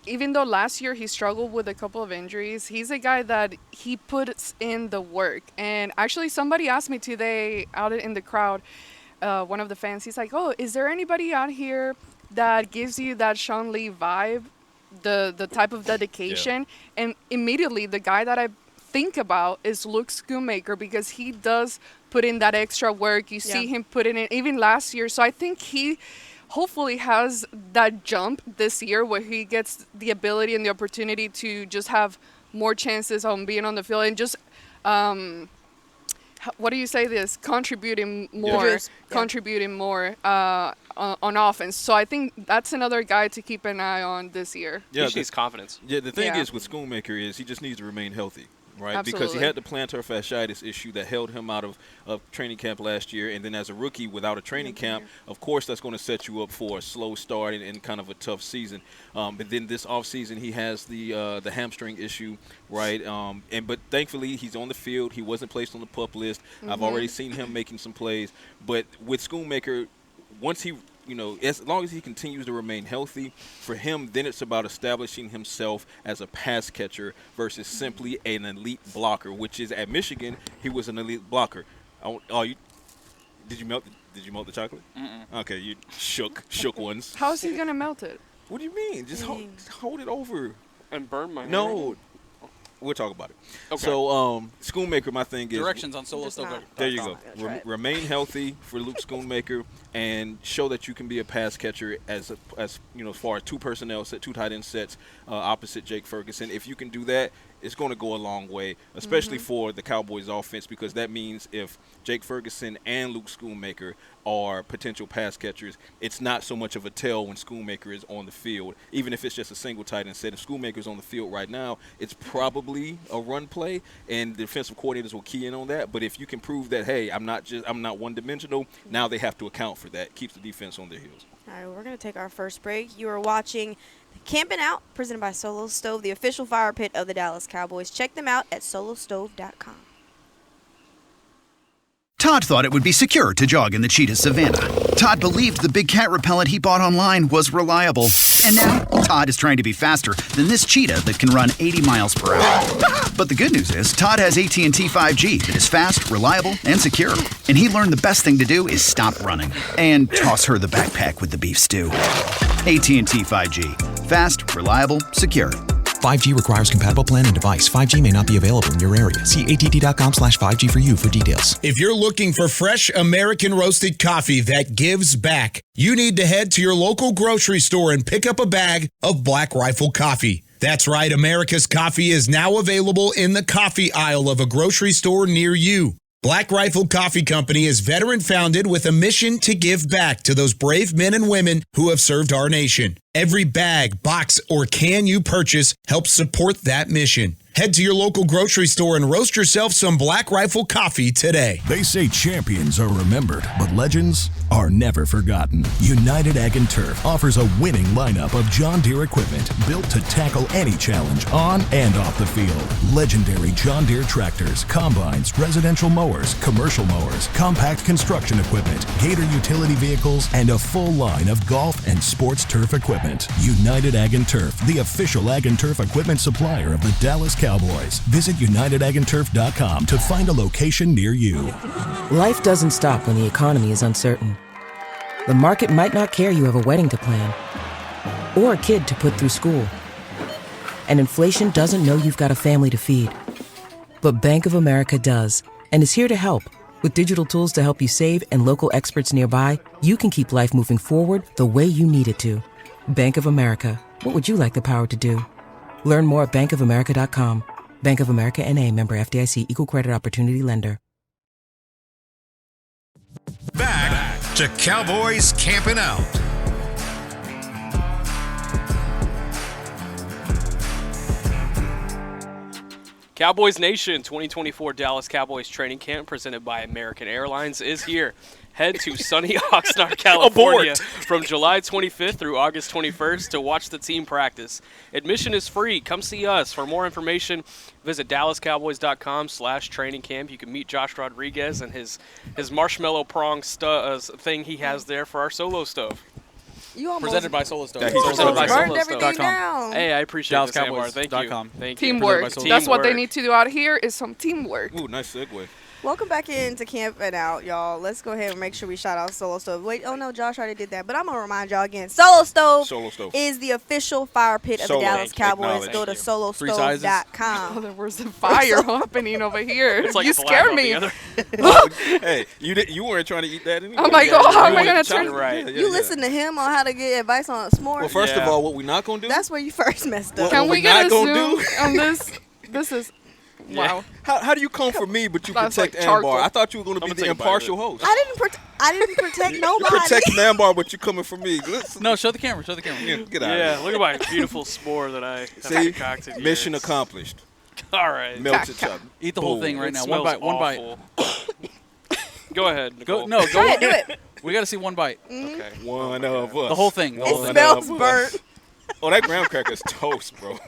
even though last year he struggled with a couple of injuries, he's a guy that he puts in the work. And actually somebody asked me today out in the crowd, one of the fans, he's like, oh, is there anybody out here that gives you that Sean Lee vibe, the type of dedication? Yeah. And immediately the guy that I think about is Luke Schoonmaker, because he does put in that extra work. You see him put in it even last year. So I think he hopefully has that jump this year where he gets the ability and the opportunity to just have more chances on being on the field and just what do you say this contributing more on offense. So I think that's another guy to keep an eye on this year. He just needs confidence. The thing is with Schoonmaker is he just needs to remain healthy. Right, Absolutely. Because he had the plantar fasciitis issue that held him out of training camp last year, and then as a rookie without a training camp, of course that's going to set you up for a slow start and kind of a tough season. But then this offseason he has the hamstring issue, right? But thankfully he's on the field. He wasn't placed on the PUP list. I've already seen him making some plays. But with Schoonmaker, once he as long as he continues to remain healthy, for him, then it's about establishing himself as a pass catcher versus simply an elite blocker, which is at Michigan, he was an elite blocker. Did you melt the chocolate? Mm-mm. Okay, you shook ones. How is he going to melt it? What do you mean? Just hold it over. And burn my No. We'll talk about it. Okay. So, Schoonmaker, my thing is directions on solo still. There you go. Remain healthy for Luke Schoonmaker and show that you can be a pass catcher as far as two tight end sets opposite Jake Ferguson. If you can do that, it's going to go a long way, especially for the Cowboys offense, because that means if Jake Ferguson and Luke Schoonmaker are potential pass catchers, it's not so much of a tell when Schoonmaker is on the field, even if it's just a single tight end set. If Schoonmaker's on the field right now, it's probably a run play, and the defensive coordinators will key in on that. But if you can prove that, hey, I'm not one-dimensional, now they have to account for that. Keeps the defense on their heels. All right, we're going to take our first break. You are watching Camping Out, presented by Solo Stove, the official fire pit of the Dallas Cowboys. Check them out at solostove.com. Todd thought it would be secure to jog in the cheetah savanna. Todd believed the big cat repellent he bought online was reliable. And now, Todd is trying to be faster than this cheetah that can run 80 miles per hour. But the good news is, Todd has AT&T 5G that is fast, reliable, and secure. And he learned the best thing to do is stop running and toss her the backpack with the beef stew. AT&T 5G. Fast, reliable, secure. 5G requires compatible plan and device. 5G may not be available in your area. See att.com/5G for you for details. If you're looking for fresh American roasted coffee that gives back, you need to head to your local grocery store and pick up a bag of Black Rifle coffee. That's right, America's coffee is now available in the coffee aisle of a grocery store near you. Black Rifle Coffee Company is veteran-founded with a mission to give back to those brave men and women who have served our nation. Every bag, box, or can you purchase helps support that mission. Head to your local grocery store and roast yourself some Black Rifle coffee today. They say champions are remembered, but legends are never forgotten. United Ag & Turf offers a winning lineup of John Deere equipment built to tackle any challenge on and off the field. Legendary John Deere tractors, combines, residential mowers, commercial mowers, compact construction equipment, Gator utility vehicles, and a full line of golf and sports turf equipment. United Ag & Turf, the official Ag & Turf equipment supplier of the Dallas Cowboys. Visit UnitedAgAndTurf.com to find a location near you. Life doesn't stop when the economy is uncertain. The market might not care you have a wedding to plan. or a kid to put through school. And inflation doesn't know you've got a family to feed. But Bank of America does, and is here to help. With digital tools to help you save and local experts nearby, you can keep life moving forward the way you need it to. Bank of America. What would you like the power to do? Learn more at bankofamerica.com. Bank of America N.A., member FDIC, Equal Credit Opportunity Lender. Back to Cowboys Camping Out. Cowboys Nation 2024 Dallas Cowboys Training Camp presented by American Airlines is here. Head to sunny Oxnard, California from July 25th through August 21st to watch the team practice. Admission is free. Come see us. For more information, visit DallasCowboys.com/training camp. You can meet Josh Rodriguez and his marshmallow prong thing he has there for our solo stove. Presented by Solo Stove. Presented by Solo everything Stove. down. Hey, I appreciate this, Ambar. DallasCowboys.com. Thank you. Thank you. Teamwork. That's what they need to do out here is some teamwork. Ooh, nice segue. Welcome back into Camping Out, y'all. Let's go ahead and make sure we shout out Solo Stove. Wait, oh no, Josh already did that, but I'm going to remind y'all again. Solo Stove is the official fire pit of the Dallas Cowboys. Go to solostove.com. Oh, there was a fire happening over here. It's like you scared me. Hey, you weren't trying to eat that anyway. I'm like, how am I going to turn? Right. You listen to him on how to get advice on s'mores. Well, first of all, what we're not going to do. That's where you first messed up. Can what we we're get not a gonna zoom do- on this? This is, wow. How do you come for me, but you That's protect like charcoal. Ambar? I thought you were going to be the impartial host. I didn't protect You nobody. protecting Ambar, but you coming for me. Listen. No, show the camera. Show the camera. Yeah, get out Yeah, of look at my beautiful s'more that I have here. concocted. See, mission Yes. accomplished. All right. Melted chocolate. Eat the whole Boom. thing right It now. smells One bite. awful. Go ahead, Nicole. Go. Go ahead, do it. We got to see one bite. Okay. One of us. The whole thing. The whole It thing. smells burnt. Oh, that graham cracker's toast, bro.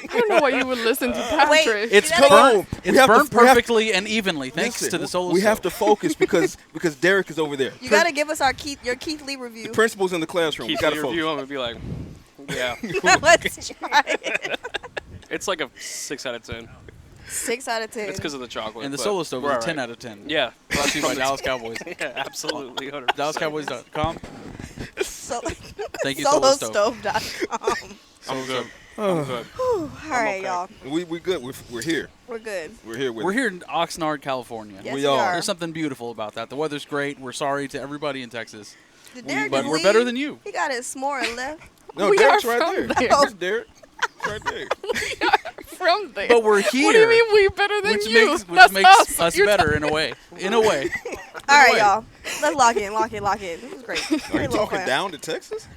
I don't know why you would listen to Patrik. It's See that burnt. We It's have to- burnt we have- perfectly and evenly, thanks Listen, to the Solo we Stove. have to focus because Derek is over there. You got to give us your Keith Lee review. The principal's in the classroom. Keep We got to the focus. review. I'm gonna be like, yeah. Let's try it. It's like a 6 out of 10. 6 out of 10. It's because of the chocolate. And the but Solo Stove we're is a all 10 right. out of 10. Yeah. Brought to you by Dallas Cowboys. Yeah, absolutely. 100%. DallasCowboys.com. So, Thank you, Solo Stove. solostove.com. I'm good. I'm good. All right, y'all. We good. We're here. We're good. We're here with We're it. here in Oxnard, California. Yes, We we are. are. There's something beautiful about that. The weather's great. We're sorry to everybody in Texas. Did Derek but just we're leave? better than you. He got his s'more and left. No, We Derek's are right from there. there. That's Derek. Right there. From there. But we're here. What do you mean we better than Which you? makes, which That's makes us You're better in a way. In a way. All right, way. y'all. Let's lock in. This is great. Are Great you little talking plan. down to Texas?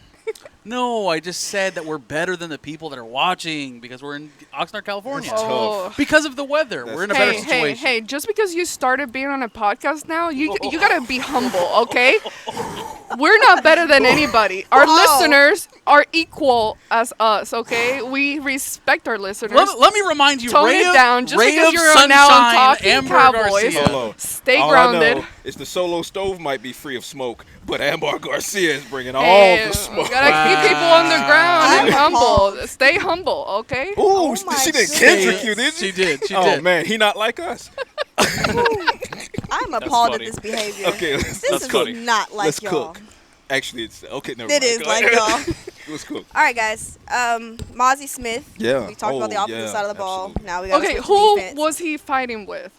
No, I just said that we're better than the people that are watching because we're in Oxnard, California. Oh. Because of the weather. We're in a better situation. Hey, just because you started being on a podcast now, you gotta be humble, okay? We're not better than anybody. Our listeners are equal as us, okay? We respect our listeners. Let me remind you, Tone Ray it of, down just Ray because of you're Sunshine, now on Talking Amber Cowboys. Garcia. Hello. Stay All grounded. I know is the Solo Stove might be free of smoke, but Ambar Garcia is bringing all Hey, the smoke. we gotta keep people on the ground and I'm humble. appalled. Stay humble, okay? Ooh, Oh my she didn't goodness. Kendrick you, did She did. She oh, did. man, he not like us. I'm appalled at funny. this behavior. Okay, This That's is funny. not like let's y'all. cook. Actually, it's okay. Never It mind. is Go like ahead. y'all. Let's cook. All right, guys. Mozzie Smith. Yeah. We talked about the Oh, offensive yeah, side of the ball. absolutely. Now we got Okay, to who defense. was he fighting with?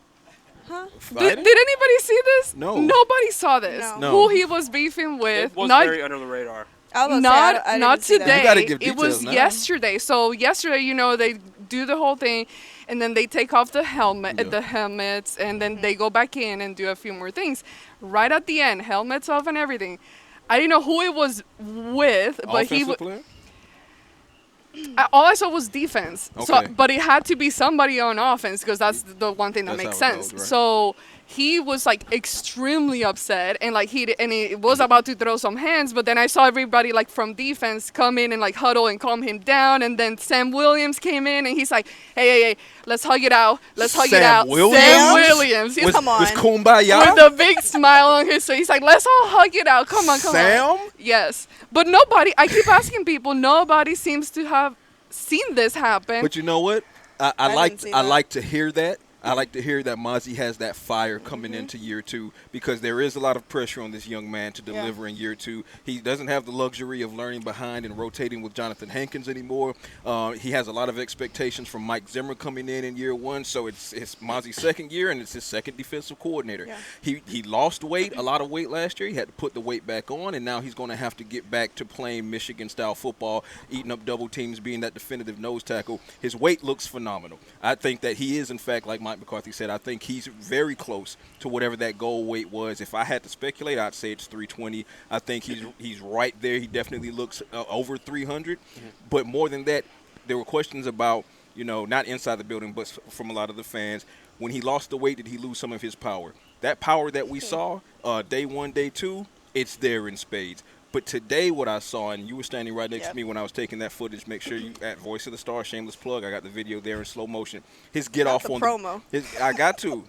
Fighting? Did anybody see this? No. Nobody saw this. No. Who he was beefing with? It was not very under the radar. I was gonna say, I didn't not see that. today. You gotta give It was details now. yesterday. So yesterday, they do the whole thing, and then they take off the helmets, and then they go back in and do a few more things. Right at the end, helmets off and everything. I didn't know who it was with, but Offensive player? all I saw was defense. So, Okay. but it had to be somebody on offense because that's the one thing that That's makes how it sense. goes, right. So he was like extremely upset, and like he was about to throw some hands, but then I saw everybody like from defense come in and like huddle and calm him down, and then Sam Williams came in and he's like, hey, let's hug it out, Sam Williams? Sam Williams. He's Come on. Was Kumbaya? with a big smile on his face. He's like, let's all hug it out. Come on. Sam? Yes. But nobody, I keep asking people, nobody seems to have seen this happen. But you know what? I didn't like see I that. like to hear that I like to hear that Mozzie has that fire coming into year 2 because there is a lot of pressure on this young man to deliver in year 2. He doesn't have the luxury of learning behind and rotating with Jonathan Hankins anymore. He has a lot of expectations from Mike Zimmer coming in year 1, so it's Mozzie's second year and it's his second defensive coordinator. Yeah. He lost weight, a lot of weight last year. He had to put the weight back on, and now he's going to have to get back to playing Michigan-style football, eating up double teams, being that definitive nose tackle. His weight looks phenomenal. I think that he is, in fact, like Mike McCarthy said, I think he's very close to whatever that goal weight was. If I had to speculate, I'd say it's 320. I think he's right there. He definitely looks over 300. But more than that, there were questions about, not inside the building, but from a lot of the fans. When he lost the weight, did he lose some of his power? That power that we saw day 1, day 2, it's there in spades. But today what I saw, and you were standing right next to me when I was taking that footage, make sure you at Voice of the Star, shameless plug, I got the video there in slow motion. His get off the on promo. I got to,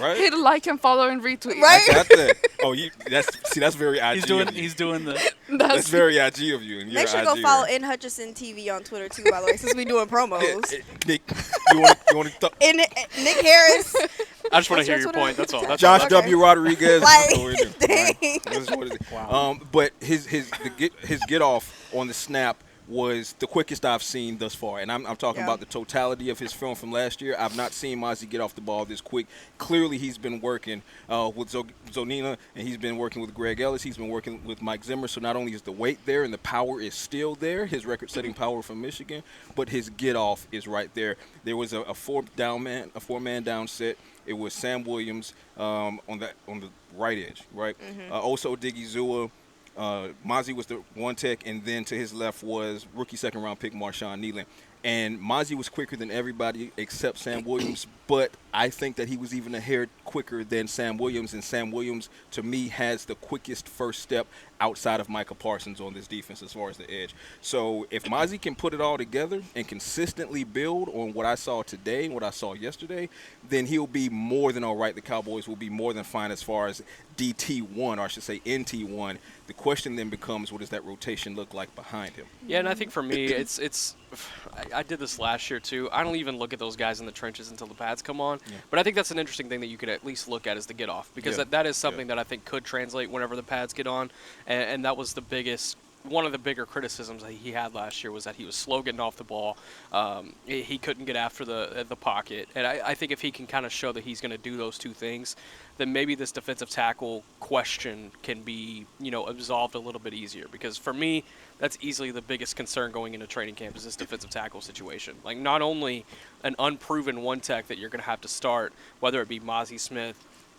right? Hit like and follow and retweet. Right? I got that. Oh, that's very IG. He's doing the. That's very IG of you. And Make sure to go follow N Hutchison TV on Twitter too. By the way, since we doing promos. Nick, you want to Nick Harris. I just want to hear your point. That's all. That's Josh all. W. Rodriguez. Like, dang. Wow. But his get off on the snap was the quickest I've seen thus far. And I'm talking about the totality of his film from last year. I've not seen Mozzie get off the ball this quick. Clearly, he's been working with Zonina, and he's been working with Greg Ellis. He's been working with Mike Zimmer. So not only is the weight there and the power is still there, his record-setting power from Michigan, but his get off is right there. There was a four-man down set. It was Sam Williams on the right edge, right? Also Digizua. Mozzie was the one tech, and then to his left was rookie second-round pick Marshawn Nealon. And Mozzie was quicker than everybody except Sam Williams, but I think that he was even a hair quicker than Sam Williams, and Sam Williams, to me, has the quickest first step outside of Micah Parsons on this defense as far as the edge. So if Mozzie can put it all together and consistently build on what I saw today and what I saw yesterday, then he'll be more than all right. The Cowboys will be more than fine as far as DT1, or I should say NT1. The question then becomes, what does that rotation look like behind him? Yeah, and I think for me, it's I did this last year too. I don't even look at those guys in the trenches until the pads come on. Yeah. But I think that's an interesting thing that you could at least look at is the get off, because that is something that I think could translate whenever the pads get on. And that was one of the bigger criticisms that he had last year was that he was slow getting off the ball. He couldn't get after the pocket. And I think if he can kind of show that he's going to do those two things, then maybe this defensive tackle question can be, absolved a little bit easier. Because for me, that's easily the biggest concern going into training camp is this defensive tackle situation. Like, not only an unproven one tech that you're going to have to start, whether it be Mozzie Smith,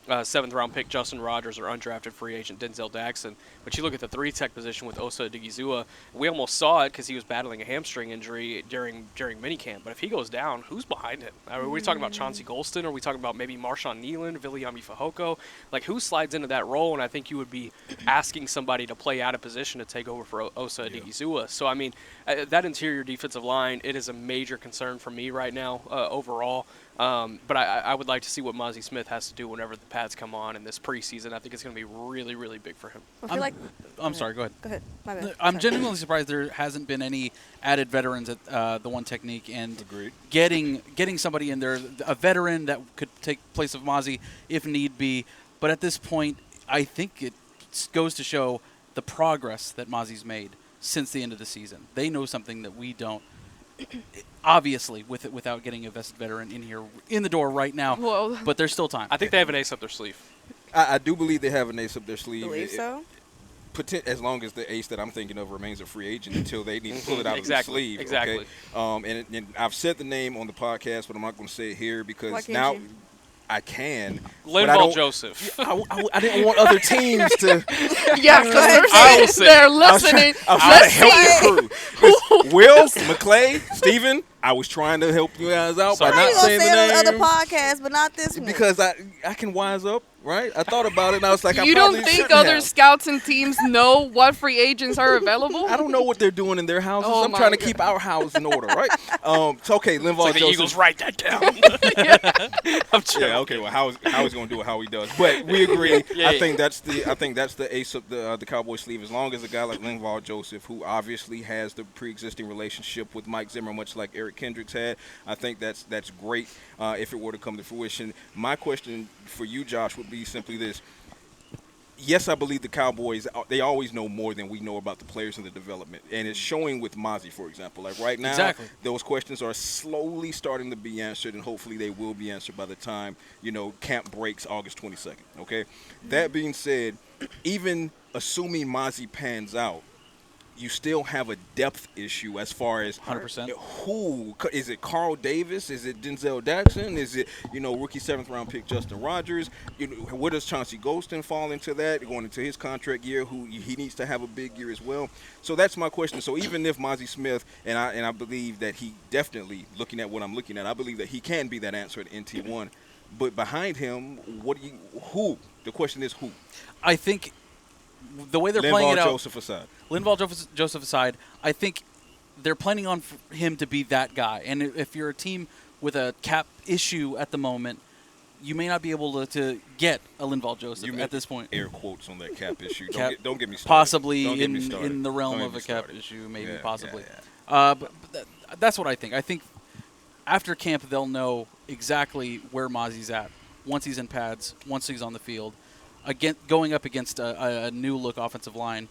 7th-round pick Justin Rogers, or undrafted free agent Denzel Daxon. But you look at the 3-tech position with Osa Digizua, we almost saw it because he was battling a hamstring injury during minicamp. But if he goes down, who's behind him? Are we talking about Chauncey Golston? Are we talking about maybe Marshawn Nealon, Viliami Fehoko? Like, who slides into that role? And I think you would be asking somebody to play out of position to take over for Osa Digizua. So, I mean, that interior defensive line, it is a major concern for me right now overall. But I would like to see what Mozzie Smith has to do whenever the pads come on in this preseason. I think it's going to be really, really big for him. I'm sorry, go ahead. Go ahead. My bad. I'm genuinely surprised there hasn't been any added veterans at the one technique, and Agreed. getting somebody in there, a veteran that could take place of Mozzie if need be. But at this point, I think it goes to show the progress that Mozzie's made since the end of the season. They know something that we don't. Obviously, without getting a vested veteran in the door right now, but there's still time. I think they have an ace up their sleeve. I do believe they have an ace up their sleeve. Believe so? As long as the ace that I'm thinking of remains a free agent until they need to pull it out of the sleeve. Exactly. Okay? And I've said the name on the podcast, but I'm not going to say it here because now I can. Linval Joseph. I didn't want other teams to. Yeah, because they're listening. I was trying to help the crew. Will, McClay, Steven, I was trying to help you guys out by not saying the name. On other podcasts, but not this one. Because I can wise up. right? I thought about it, and I was like, You don't think other scouts and teams know what free agents are available? I don't know what they're doing in their houses. Oh, I'm trying to keep our house in order, right? It's okay, Linval Joseph. The Eagles write that down. Yeah, okay. Well, how he's going to do it, how he does. But we agree. I think that's the ace of the Cowboys sleeve. As long as a guy like Linval Joseph, who obviously has the pre-existing relationship with Mike Zimmer, much like Eric Kendricks had, I think that's great if it were to come to fruition. My question for you, Josh, would be simply this. Yes, I believe the Cowboys, they always know more than we know about the players and the development. And it's showing with Mozzie, for example. Like right now, those questions are slowly starting to be answered, and hopefully they will be answered by the time, camp breaks August 22nd, okay? That being said, even assuming Mozzie pans out, you still have a depth issue as far as 100%. Who is it? Carl Davis? Is it Denzel Jackson? Is it rookie 7th-round pick Justin Rogers? Where does Chauncey Golston fall into that? Going into his contract year, who he needs to have a big year as well. So that's my question. So even if Mozzie Smith, and I believe that he definitely, looking at what I'm looking at, I believe that he can be that answer at NT1. But behind him, who? The question is who? I think the way they're playing it out. Linval Joseph aside, I think they're planning on him to be that guy. And if you're a team with a cap issue at the moment, you may not be able to get a Linval Joseph at this point. Air quotes on that cap issue. Don't get me started. Possibly in the realm of a cap issue, maybe possibly. But that's what I think. I think after camp they'll know exactly where Mozzie's at once he's in pads, once he's on the field. Going up against a new-look offensive line,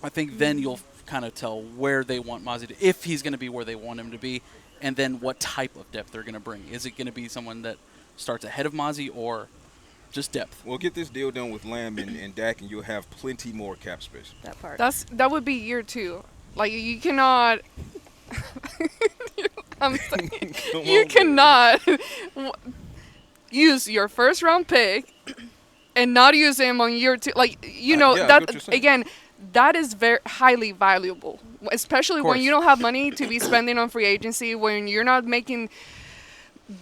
I think then you'll kind of tell where they want Mozzie if he's going to be where they want him to be, and then what type of depth they're going to bring. Is it going to be someone that starts ahead of Mozzie or just depth? Well, get this deal done with Lamb and Dak, and you'll have plenty more cap space. That part. That would be year 2. Like, you cannot... you cannot use your first-round pick and not use him on year 2. Like, that, again, that is very highly valuable, especially when you don't have money to be spending on free agency, when you're not making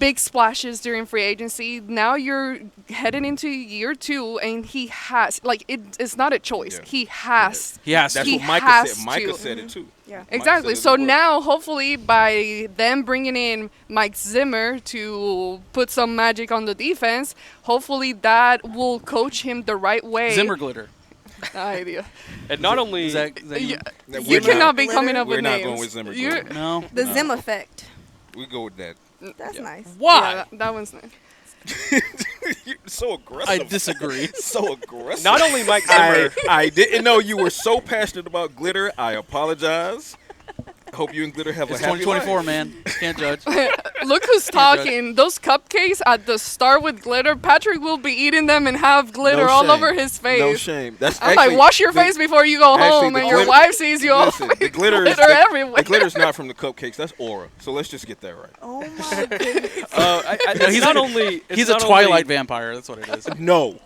big splashes during free agency. Now you're heading into year 2, and he has, it's not a choice. Yeah. He has. That's what Micah said. Micah said it too. Yeah, exactly. So now, hopefully, by them bringing in Mike Zimmer to put some magic on the defense, hopefully that will coach him the right way. Zimmer glitter. Idea. And not only you cannot be coming up with names. We're not going with Zimmer glitter. No. The Zim effect. We go with that. That's nice. Why? Yeah, that one's nice. You're so aggressive. I disagree. So aggressive. Not only Mike Zimmer. I didn't know you were so passionate about glitter. I apologize. I hope you and glitter have it's a happy 2024, life. man. Can't judge. Look who's talking. Those cupcakes at the start with glitter. Patrik will be eating them and have glitter all over his face. No shame. That's I'm like, wash your face before you go home, and your wife sees you all the glitter everywhere. The glitter's not from the cupcakes. That's aura. So let's just get that right. Oh my goodness. He's a Twilight vampire. That's what it is. No.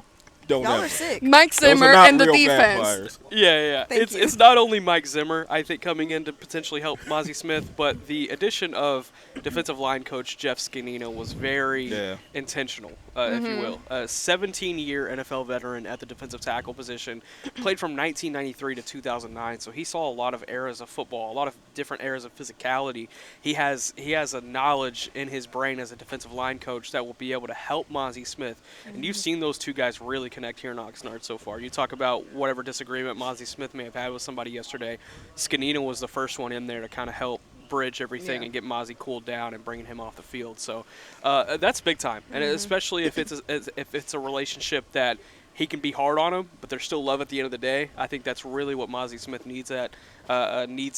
Y'all are sick. Mike Zimmer and the defense. Vampires. Yeah. It's not only Mike Zimmer, I think, coming in to potentially help Mozzie Smith, but the addition of defensive line coach Jeff Scanino was very intentional, if you will. A 17-year NFL veteran at the defensive tackle position, played from 1993 to 2009, so he saw a lot of eras of football, a lot of different eras of physicality. He has a knowledge in his brain as a defensive line coach that will be able to help Mozzie Smith, and you've seen those two guys really connect here in Oxnard so far. You talk about whatever disagreement Mozzie Smith may have had with somebody yesterday. Scanino was the first one in there to kind of help bridge everything and get Mozzie cooled down and bringing him off the field. So that's big time, and especially if it's a relationship that he can be hard on him, but there's still love at the end of the day. I think that's really what Mozzie Smith needs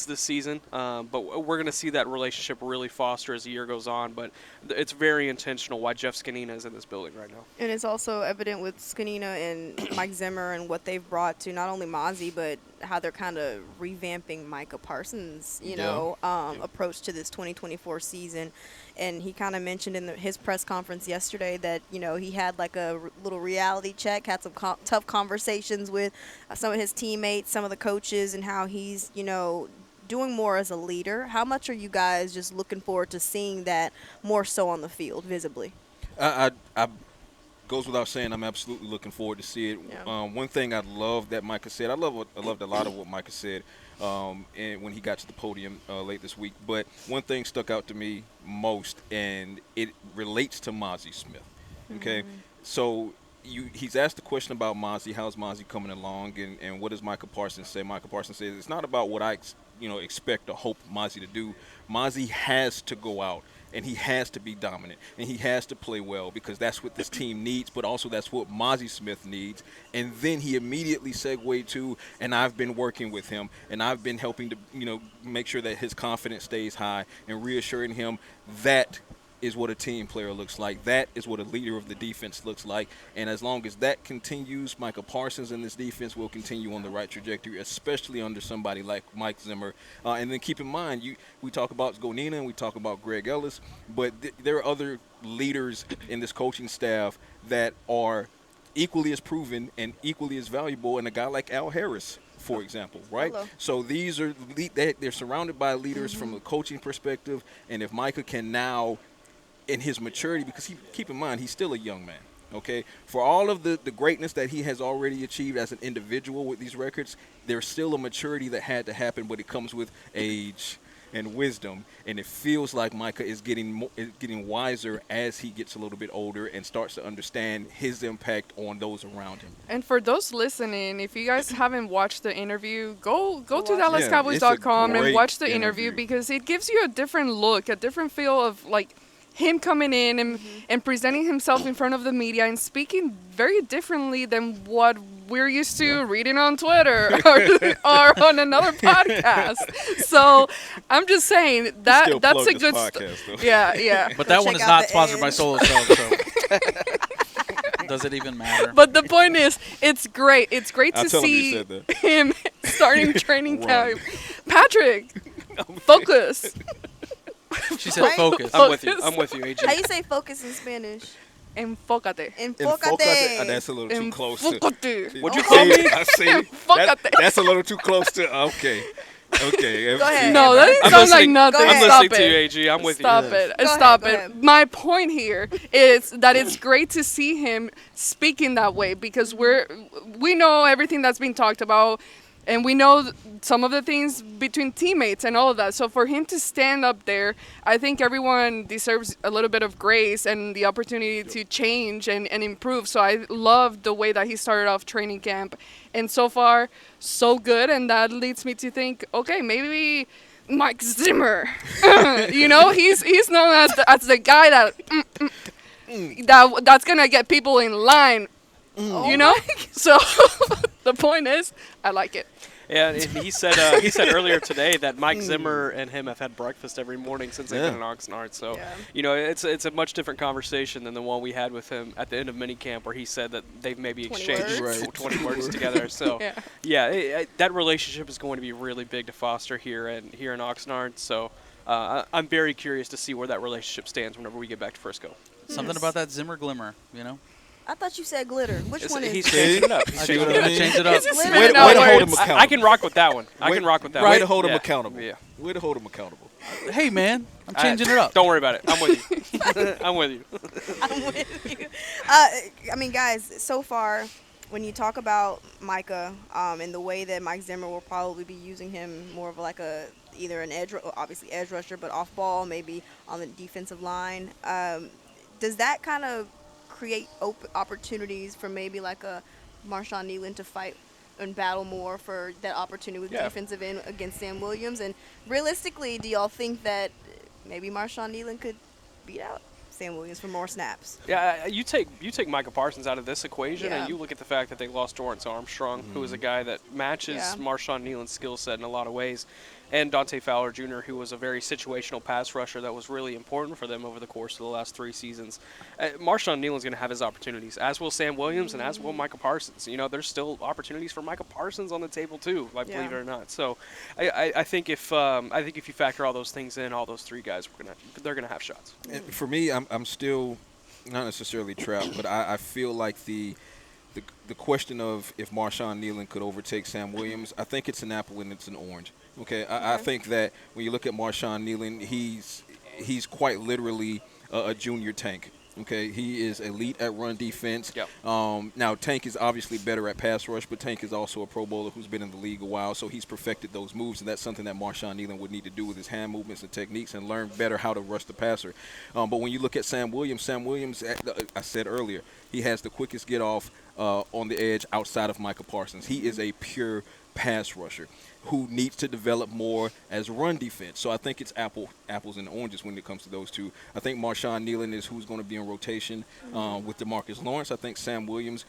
this season. But we're going to see that relationship really foster as the year goes on. But it's very intentional why Jeff Scanino is in this building right now. And it's also evident with Scanino and Mike Zimmer and what they've brought to not only Mozzie, but how they're kind of revamping Micah Parsons, approach to this 2024 season. And he kind of mentioned in his press conference yesterday that, he had like a little reality check, had some tough conversations with some of his teammates, some of the coaches, and how he's, doing more as a leader. How much are you guys just looking forward to seeing that more so on the field visibly? I goes without saying, I'm absolutely looking forward to see it. Yeah. One thing I love that Micah said, I loved a lot of what Micah said and when he got to the podium late this week. But one thing stuck out to me most, and it relates to Mozzie Smith. Okay, so he's asked the question about Mozzie, how's Mozzie coming along, and what does Micah Parsons say? Micah Parsons says it's not about what I expect or hope Mozzie to do. Mozzie has to go out, and he has to be dominant, and he has to play well, because that's what this team needs, but also that's what Mozzie Smith needs. And then he immediately segued to, and I've been working with him, and I've been helping to make sure that his confidence stays high and reassuring him that is what a team player looks like. That is what a leader of the defense looks like. And as long as that continues, Micah Parsons and this defense will continue on the right trajectory, especially under somebody like Mike Zimmer. And then keep in mind, we talk about Gonina and we talk about Greg Ellis, but there are other leaders in this coaching staff that are equally as proven and equally as valuable, and a guy like Al Harris, for example, right? Hello. So these are they're surrounded by leaders from a coaching perspective, and if Micah can now, in his maturity, because keep in mind, he's still a young man, okay? For all of the greatness that he has already achieved as an individual with these records, there's still a maturity that had to happen, but it comes with age and wisdom, and it feels like Micah is getting wiser as he gets a little bit older and starts to understand his impact on those around him. And for those listening, if you guys haven't watched the interview, go to DallasCowboys.com DallasCowboys.com and watch the interview, because it gives you a different look, a different feel of like him coming in and presenting himself in front of the media and speaking very differently than what we're used to reading on Twitter or on another podcast. So I'm just saying that's a good yeah. But that one is not sponsored by Solo Stove, so does it even matter? But the point is, it's great. It's great to see him starting training camp. Patrik, focus. She said focus. I'm with you, AG. How you say focus in Spanish? Enfócate. Enfócate. That's a little too close to. What'd you call me? I see. That's a little too close to. Okay. Go ahead. No, that didn't sound like nothing. I'm Stop listening to you, it. AG. I'm with Stop you. it. Go Stop ahead. it. My point here is that it's great to see him speaking that way, because we know everything that's being talked about, and we know some of the things between teammates and all of that. So for him to stand up there, I think everyone deserves a little bit of grace and the opportunity to change and improve. So I love the way that he started off training camp. And so far, so good. And that leads me to think, okay, maybe Mike Zimmer, he's known as the guy that's going to get people in line, So the point is, I like it. Yeah, and he said earlier today that Mike Zimmer and him have had breakfast every morning since they've been in Oxnard. So, it's a much different conversation than the one we had with him at the end of minicamp, where he said that they've maybe exchanged 20 words together. So, that relationship is going to be really big to foster here in Oxnard. So, I'm very curious to see where that relationship stands whenever we get back to Frisco. Something about that Zimmer glimmer, I thought you said glitter. Which one is He's changing it up. I changed it up. Way to hold him accountable. I can rock with that one. Way to hold him accountable. Yeah. Way to hold him accountable. Hey, man, I'm changing it up. Don't worry about it. I'm with you. I'm with you. I'm with you. Guys, so far, when you talk about Micah and the way that Mike Zimmer will probably be using him more of like either an edge rusher, but off ball, maybe on the defensive line, does that kind of create opportunities for maybe like a Marshawn Kneeland to fight and battle more for that opportunity with defensive end against Sam Williams? And realistically, do y'all think that maybe Marshawn Kneeland could beat out Sam Williams for more snaps? Yeah, you take Micah Parsons out of this equation, and you look at the fact that they lost Dorrance Armstrong, who is a guy that matches Marshawn Kneeland's skill set in a lot of ways, and Dante Fowler Jr., who was a very situational pass rusher that was really important for them over the course of the last 3 seasons. Marshawn Kneeland's going to have his opportunities, as will Sam Williams and as will Micah Parsons. There's still opportunities for Micah Parsons on the table too, believe it or not. So I think if you factor all those things in, all those 3 guys, they're going to have shots. And for me, I'm still not necessarily trapped, but I feel like the question of if Marshawn Kneeland could overtake Sam Williams, I think it's an apple and it's an orange. Okay, I think that when you look at Marshawn Kneeland, he's quite literally a junior tank. Okay, he is elite at run defense. Yep. Now, Tank is obviously better at pass rush, but Tank is also a Pro Bowler who's been in the league a while, so he's perfected those moves, and that's something that Marshawn Nealon would need to do with his hand movements and techniques and learn better how to rush the passer. But when you look at Sam Williams, I said earlier, he has the quickest get-off on the edge outside of Micah Parsons. He is a pure pass rusher who needs to develop more as run defense. So I think it's apples and oranges when it comes to those two. I think Marshawn Nealon is who's going to be in rotation with DeMarcus Lawrence. I think Sam Williams,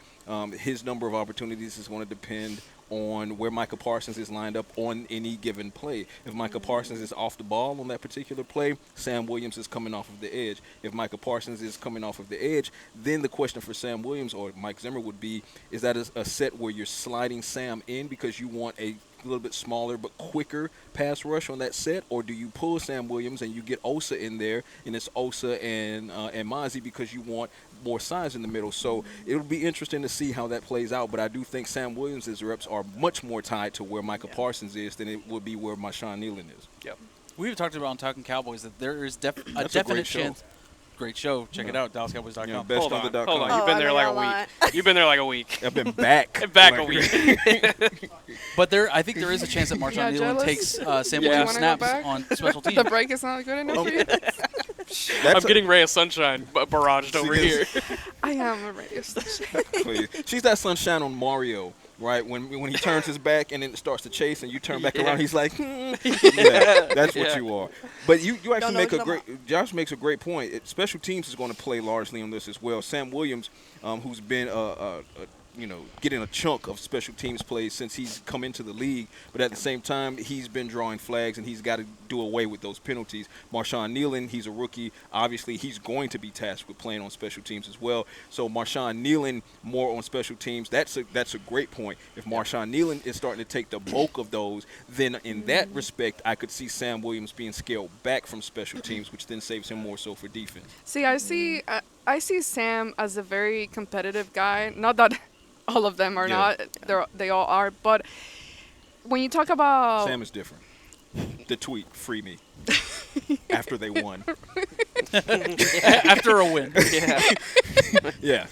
his number of opportunities is going to depend on where Micah Parsons is lined up on any given play. If Micah Parsons is off the ball on that particular play, Sam Williams is coming off of the edge. If Micah Parsons is coming off of the edge, then the question for Sam Williams or Mike Zimmer would be, is that a set where you're sliding Sam in because you want a little bit smaller but quicker pass rush on that set, or do you pull Sam Williams and you get Osa in there, and it's Osa and Mozzie because you want more size in the middle? So it'll be interesting to see how that plays out, but I do think Sam Williams' reps are much more tied to where Micah Parsons is than it would be where Marshawn Nealon is. Yep. We've talked about on Talking Cowboys that there is a That's definite a chance. Great show. Check it out, DallasCowboys.com. Yeah, best Hold on on. the Hold on. Oh, You've been I there know like y'all a week. You've been there like a week. I've been back. Back like a week. But I think there is a chance that Marshawn Yeah, Nealon jealous? takes Sam Yeah. Williams Wanna go snaps back? on special teams. The break is not good enough for you? I'm getting Ray of Sunshine barraged over here. I am a radio station. She's that sunshine on Mario, right? When he turns his back and then it starts to chase and you turn back around, he's like, yeah, that's what you are. But you actually know make what a great – Josh makes a great point. Special teams is going to play largely on this as well. Sam Williams, who's been getting a chunk of special teams plays since he's come into the league, but at the same time, he's been drawing flags and he's got to do away with those penalties. Marshawn Nealon, he's a rookie. Obviously, he's going to be tasked with playing on special teams as well. So Marshawn Nealon more on special teams, that's a great point. If Marshawn Nealon is starting to take the bulk of those, then in that respect, I could see Sam Williams being scaled back from special teams, which then saves him more so for defense. See, I see Sam as a very competitive guy. Not that all of them are not. They all are. But when you talk about Sam is different. The tweet, free me. After they won. After a win. Yeah.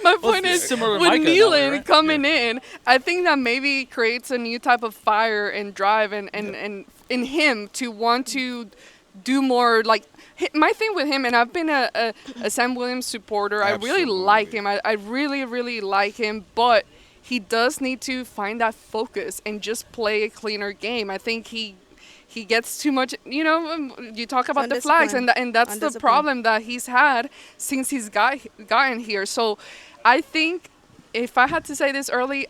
My point is, similar to with Micah, Nealon right? coming in, I think that maybe creates a new type of fire and drive and in him to want to do more. Like, my thing with him, and I've been a Sam Williams supporter. Absolutely. I really like him. I really, really like him, but he does need to find that focus and just play a cleaner game. I think he gets too much, you talk about the flags, and that's the problem that he's had since he's gotten here. So I think if I had to say this early,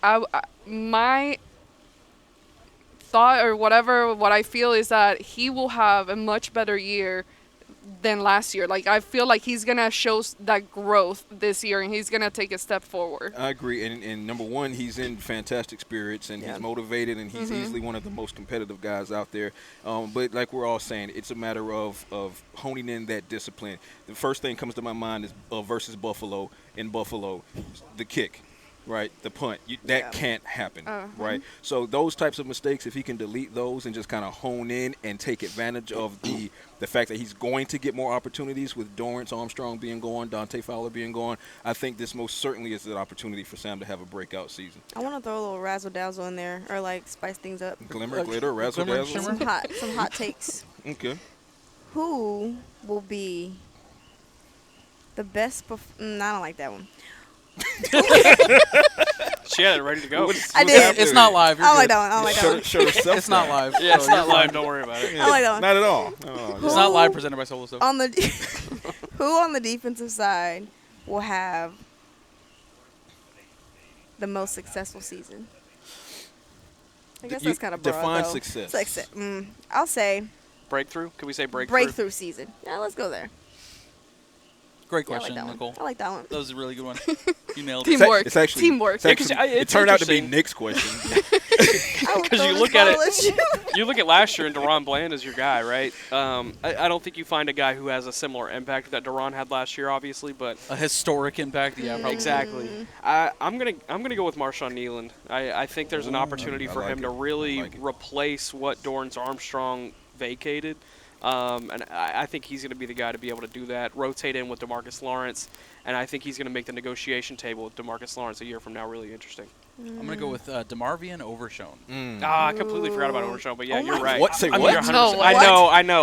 my thought or what I feel is that he will have a much better year than last year. Like, I feel like he's going to show that growth this year, and he's going to take a step forward. I agree. And number one, he's in fantastic spirits, and he's motivated, and he's easily one of the most competitive guys out there. But like we're all saying, it's a matter of honing in that discipline. The first thing comes to my mind is versus Buffalo. In Buffalo, the kick. Right, the punt, that can't happen, right? So those types of mistakes, if he can delete those and just kind of hone in and take advantage of the fact that he's going to get more opportunities with Dorrance Armstrong being gone, Dante Fowler being gone, I think this most certainly is an opportunity for Sam to have a breakout season. I want to throw a little razzle-dazzle in there, or like spice things up. Glimmer, glitter, razzle dazzle. Some hot takes. Okay. Who will be the best? I don't like that one. She had it ready to go. I did. It's not live. I don't like that one. I don't like that one. Show herself It's not live. Yeah, it's not live. Don't worry about it. I like that one. Not at all. It's not live presented by Solo Stove. Who on the defensive side will have the most successful season? I guess that's kind of broad, define though. success. I'll say Breakthrough? Can we say breakthrough? breakthrough season. Yeah, let's go there. Great Yeah, I question, like that Nicole. one. I like that one. That was a really good one. You nailed it. Teamwork. It's actually Teamwork. It turned out to be interesting. Nick's question. Because you look at it, you look at last year, and Deron Bland is your guy, right? I don't think you find a guy who has a similar impact that Deron had last year, obviously, but A historic impact, yeah. Probably. exactly. I'm gonna go with Marshawn Nealon. I think there's an opportunity for him to really replace what Dorrance Armstrong vacated. And I think he's going to be the guy to be able to do that, rotate in with DeMarcus Lawrence, and I think he's going to make the negotiation table with DeMarcus Lawrence a year from now really interesting. I'm going to go with DeMarvion Overshown. I completely forgot about Overshown, but yeah, you're right. What? Say I mean, what? you're 100%. No way.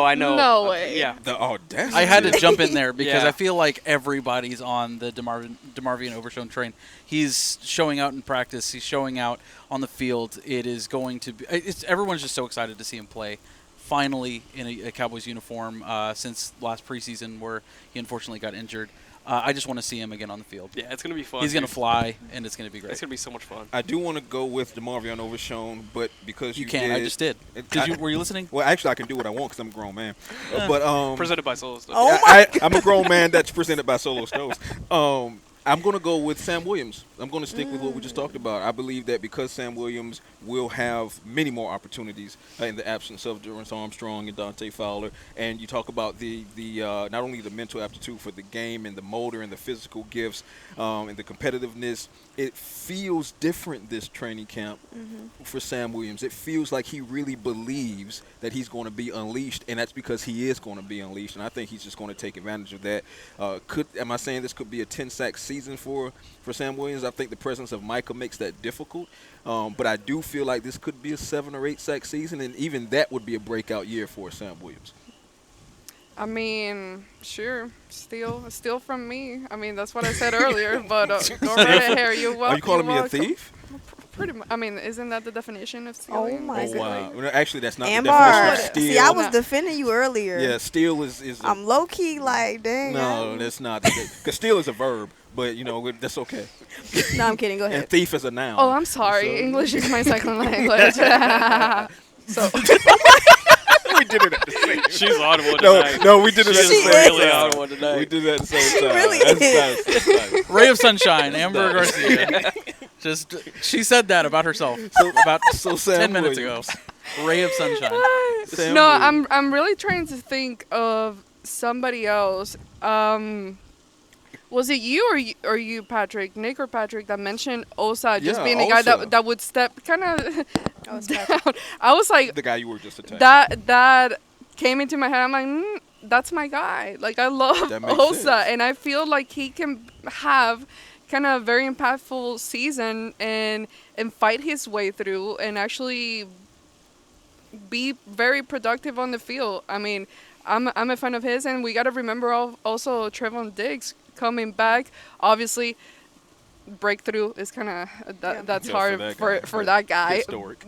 I know. No way. Yeah. The audacity. I had to jump in there because Yeah. I feel like everybody's on the DeMarvion Overshown train. He's showing out in practice. He's showing out on the field. It is going to be. Everyone's just so excited to see him play. Finally, in a Cowboys uniform since last preseason, where he unfortunately got injured. I just want to see him again on the field. Yeah, it's going to be fun. He's going to fly, and it's going to be great. It's going to be so much fun. I do want to go with DeMarvion Overshown, but because You can. I just did. Were you listening? Well, actually, I can do what I want because I'm a grown man. But Presented by Solo Stove. Oh my I'm a grown man that's presented by Solo Stoves. I'm going to go with Sam Williams. I'm going to stick with what we just talked about. I believe that because Sam Williams will have many more opportunities in the absence of Dorrance Armstrong and Dante Fowler, and you talk about the not only the mental aptitude for the game and the motor and the physical gifts and the competitiveness, it feels different this training camp for Sam Williams. It feels like he really believes that he's going to be unleashed, and that's because he is going to be unleashed, and I think he's just going to take advantage of that. Am I saying this could be a 10-sack season for Sam Williams? I think the presence of Micah makes that difficult, but I do feel like this could be a 7 or 8-sack season, and even that would be a breakout year for Sam Williams. I mean, sure, steal from me. I mean, that's what I said earlier. But go right ahead. Are you calling me a thief? Pretty much. I mean, isn't that the definition of stealing? Oh my basically? Wow. Well, actually, that's not Ambar, the definition of steal. see, I was defending you earlier. Yeah, steal is I'm low key like, dang. no, that's not. Because steal is a verb, but that's okay. No, I'm kidding. Go And ahead. thief is a noun. Oh, I'm sorry. So- English is my second language. So We did it at the same time. She's on one No, tonight. no, we did it at the She same is. really time. on one tonight. We did it at the same time. really That's is. nice. That's nice. Ray of Sunshine, Amber Garcia. She said that about herself about So Sam 10 minutes Williams. ago. Ray of Sunshine. Sam no, Williams. I'm really trying to think of somebody else. Was it you or you, Patrik, Nick or Patrik, that mentioned Osa just Yeah, being a guy Osa. that would step kind of was down? I was like, The guy you were just attacking. that came into my head. I'm like, that's my guy. Like, I love That makes Osa, sense. and I feel like he can have kind of very impactful season and fight his way through and actually be very productive on the field. I mean, I'm a fan of his, and we got to remember also Trevon Diggs coming back. Obviously, breakthrough is kind of that's Yeah, hard for for that guy. Historic.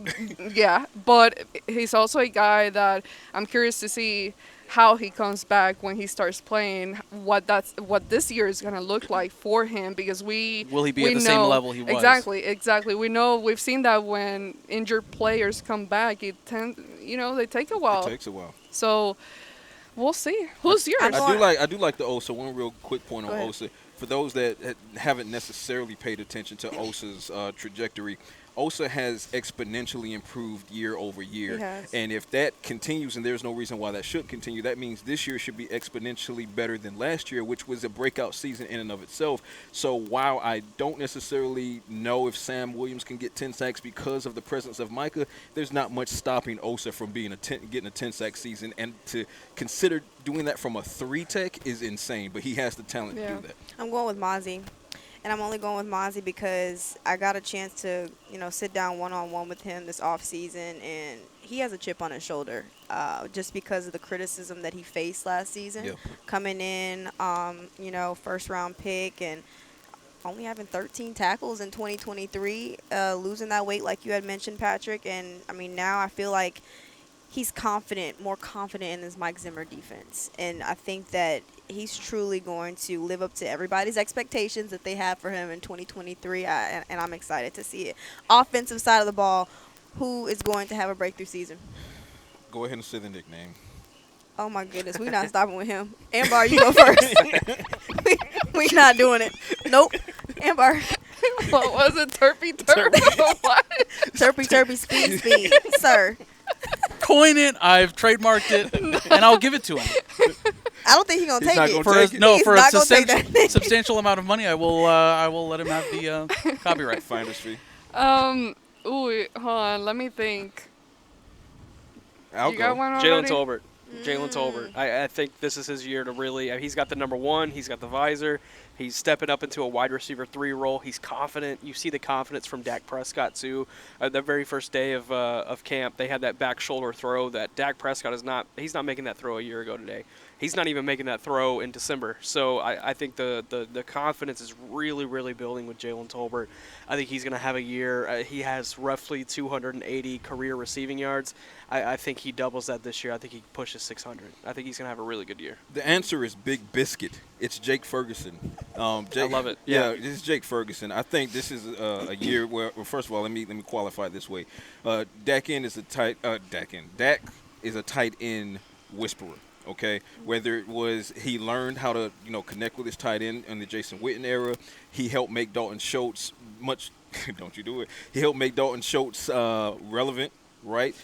Yeah, but he's also a guy that I'm curious to see how he comes back when he starts playing. What this year is gonna look like for him, because Will he be at the same level he was? Exactly. We've seen that when injured players come back, they take a while. It takes a while. So we'll see. Who's yours? I do like the Osa. One real quick point Go on ahead. Osa. For those that haven't necessarily paid attention to Osa's trajectory, Osa has exponentially improved year over year. He has. And if that continues, and there's no reason why that should continue, that means this year should be exponentially better than last year, which was a breakout season in and of itself. So while I don't necessarily know if Sam Williams can get 10 sacks because of the presence of Micah, there's not much stopping Osa from getting a 10-sack season. And to consider doing that from a 3-tech is insane, but he has the talent to do that. I'm going with Mozzie. And I'm only going with Mozzie because I got a chance to, sit down one-on-one with him this offseason, and he has a chip on his shoulder just because of the criticism that he faced last season. Yep. Coming in, first-round pick and only having 13 tackles in 2023, losing that weight like you had mentioned, Patrik. And, now I feel like he's more confident in this Mike Zimmer defense. And I think that he's truly going to live up to everybody's expectations that they have for him in 2023, and I'm excited to see it. Offensive side of the ball, who is going to have a breakthrough season? Go ahead and say the nickname. Oh, my goodness. We're not stopping with him. Ambar, you go first. we not doing it. Nope. Ambar. What was it? Turpy? What? Turpy, speed, sir. Coin it. I've trademarked it, and I'll give it to him. I don't think he's going to He's take not it. gonna take it. For not a gonna take that. substantial amount of money, I will let him have the copyright. Finder's fee. Hold on. Let me think. I'll You got go. one Jalen already? Tolbert. Jalen Tolbert. I think this is his year to really. He's got the number 1. He's got the visor. He's stepping up into a wide receiver 3 role. He's confident. You see the confidence from Dak Prescott too. The very first day of camp, they had that back shoulder throw that Dak Prescott is not. He's not making that throw a year ago today. He's not even making that throw in December. So I think the confidence is really, really building with Jalen Tolbert. I think he's going to have a year. He has roughly 280 career receiving yards. I think he doubles that this year. I think he pushes 600. I think he's going to have a really good year. The answer is Big Biscuit. It's Jake Ferguson. I love it. Yeah, this is Jake Ferguson. I think this is a year where, well, first of all, let me qualify it this way. Dak is a tight end whisperer. Okay, whether it was he learned how to connect with his tight end in the Jason Witten era, he helped make Dalton Schultz don't you do it. He helped make Dalton Schultz relevant, right?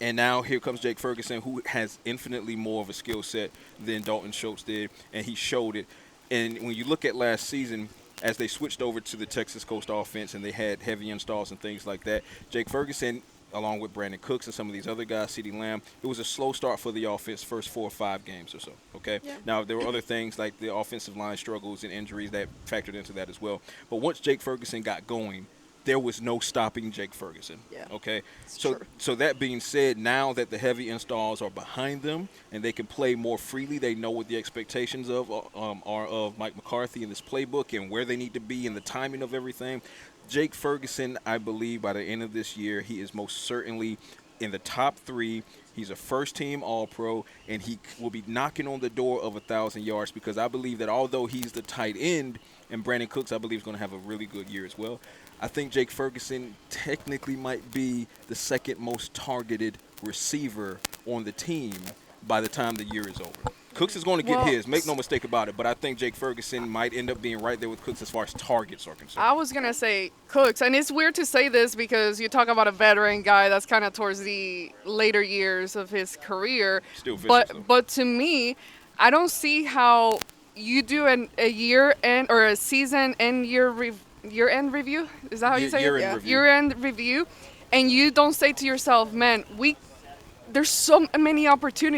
And now here comes Jake Ferguson, who has infinitely more of a skill set than Dalton Schultz did, and he showed it. And when you look at last season, as they switched over to the Texas Coast offense and they had heavy installs and things like that, Jake Ferguson, along with Brandon Cooks and some of these other guys, CeeDee Lamb, it was a slow start for the offense first 4 or 5 games or so, okay? Yeah. Now, there were other things like the offensive line struggles and injuries that factored into that as well. But once Jake Ferguson got going, there was no stopping Jake Ferguson, okay? So that being said, now that the heavy installs are behind them and they can play more freely, they know what the expectations are of Mike McCarthy in this playbook and where they need to be and the timing of everything. Jake Ferguson, I believe by the end of this year, he is most certainly in the top 3. He's a first-team All-Pro, and he will be knocking on the door of 1,000 yards because I believe that although he's the tight end, and Brandon Cooks, I believe, is going to have a really good year as well, I think Jake Ferguson technically might be the second most targeted receiver on the team by the time the year is over. Cooks is going to get his, make no mistake about it, but I think Jake Ferguson might end up being right there with Cooks as far as targets are concerned. I was going to say Cooks, and it's weird to say this because you talk about a veteran guy that's kind of towards the later years of his career. Still vicious, but to me, I don't see how you do a year-end or a season-end year-end review. Is that how you say it? Year-end review, and you don't say to yourself, man, there's so many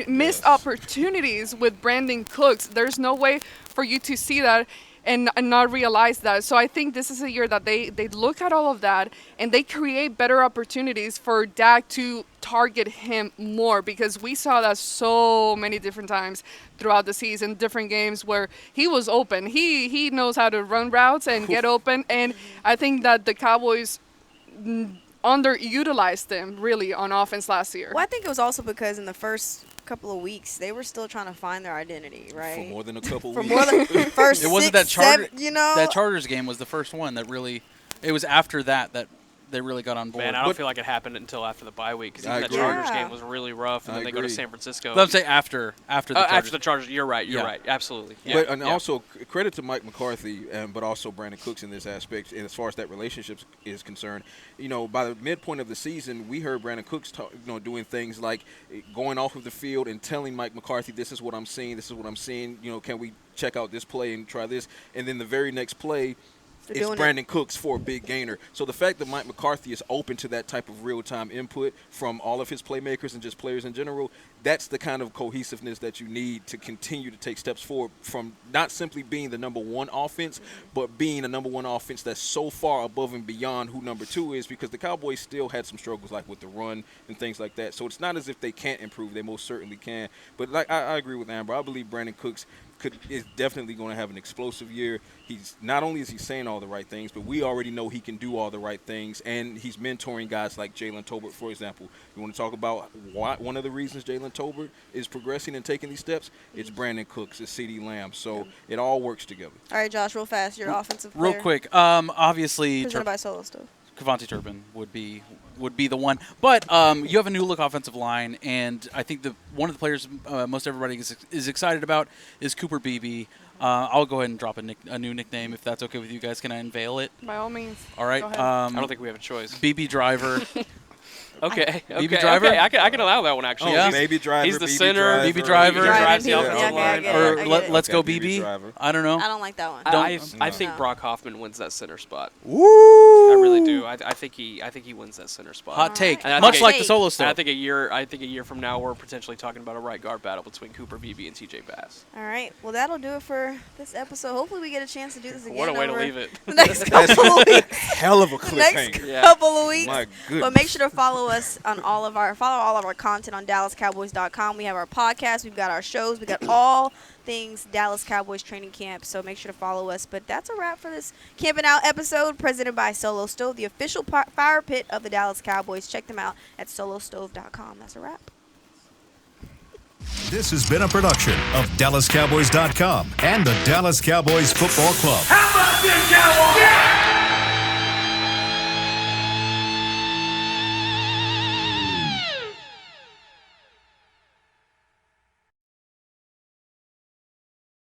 missed opportunities with Brandon Cooks. There's no way for you to see that and not realize that. So I think this is a year that they look at all of that and they create better opportunities for Dak to target him more because we saw that so many different times throughout the season, different games where he was open. He knows how to run routes and get open, and I think that the Cowboys underutilized them really on offense last year. Well, I think it was also because in the first couple of weeks they were still trying to find their identity, right? For more than a couple For weeks. more than first it wasn't 6, 7, that Chargers game was the first one that really. It was after that they really got on board. Man, I don't feel like it happened until after the bye week because even the Chargers game was really rough, and then they go to San Francisco. But I'm saying after the Chargers. After the Chargers, you're right, absolutely. Yeah. But also credit to Mike McCarthy, but also Brandon Cooks in this aspect. And as far as that relationship is concerned, by the midpoint of the season, we heard Brandon Cooks doing things like going off of the field and telling Mike McCarthy, "This is what I'm seeing. This is what I'm seeing. Can we check out this play and try this?" And then the very next play, it's Brandon Cooks for a big gainer. So the fact that Mike McCarthy is open to that type of real-time input from all of his playmakers and just players in general, that's the kind of cohesiveness that you need to continue to take steps forward from not simply being the number 1 offense, but being a number 1 offense that's so far above and beyond who number 2 is, because the Cowboys still had some struggles like with the run and things like that. So it's not as if they can't improve. They most certainly can. But I agree with Amber. I believe Brandon Cooks is definitely going to have an explosive year. He's not only is he saying all the right things, but we already know he can do all the right things, and he's mentoring guys like Jalen Tolbert, for example. You want to talk about one of the reasons Jalen Tolbert is progressing and taking these steps? It's Brandon Cooks, it's CeeDee Lamb, so it all works together. All right, Josh, real fast, your offensive player. Real quick, obviously presented by Solo Stove. Kevontae Turpin would be the one, but you have a new look offensive line, and I think one of the players most everybody is excited about is Cooper Beebe. I'll go ahead and drop a new nickname if that's okay with you guys. Can I unveil it? By all means. All right. Go ahead. I don't think we have a choice. BB Driver. Okay. BB Driver? Okay. I can allow that one, actually. Yeah. Baby Driver, He's the BB center. BB Driver. He drives the Yeah, offensive okay, I line. get it. Or I get it. let's go Okay, BB. Driver. I don't know. I don't like that one. I think No. Brock Hoffman wins that center spot. Woo! I really do. I think he wins that center spot. Hot take. And I Much think like the solo And stove. I think a year from now we're potentially talking about a right guard battle between Cooper Beebe and TJ Bass. All right. Well, that'll do it for this episode. Hopefully, we get a chance to do this again. What a way to over leave it. The next couple of weeks. Hell of a Next cliffhanger. couple of weeks. My goodness. But make sure to follow us on all of our content on DallasCowboys.com. We have our podcast. We've got our shows. We got all things Dallas Cowboys Training Camp. So make sure to follow us. But that's a wrap for this Camping Out episode presented by Solo Stove, the official fire pit of the Dallas Cowboys. Check them out at solostove.com. That's a wrap. This has been a production of DallasCowboys.com and the Dallas Cowboys Football Club.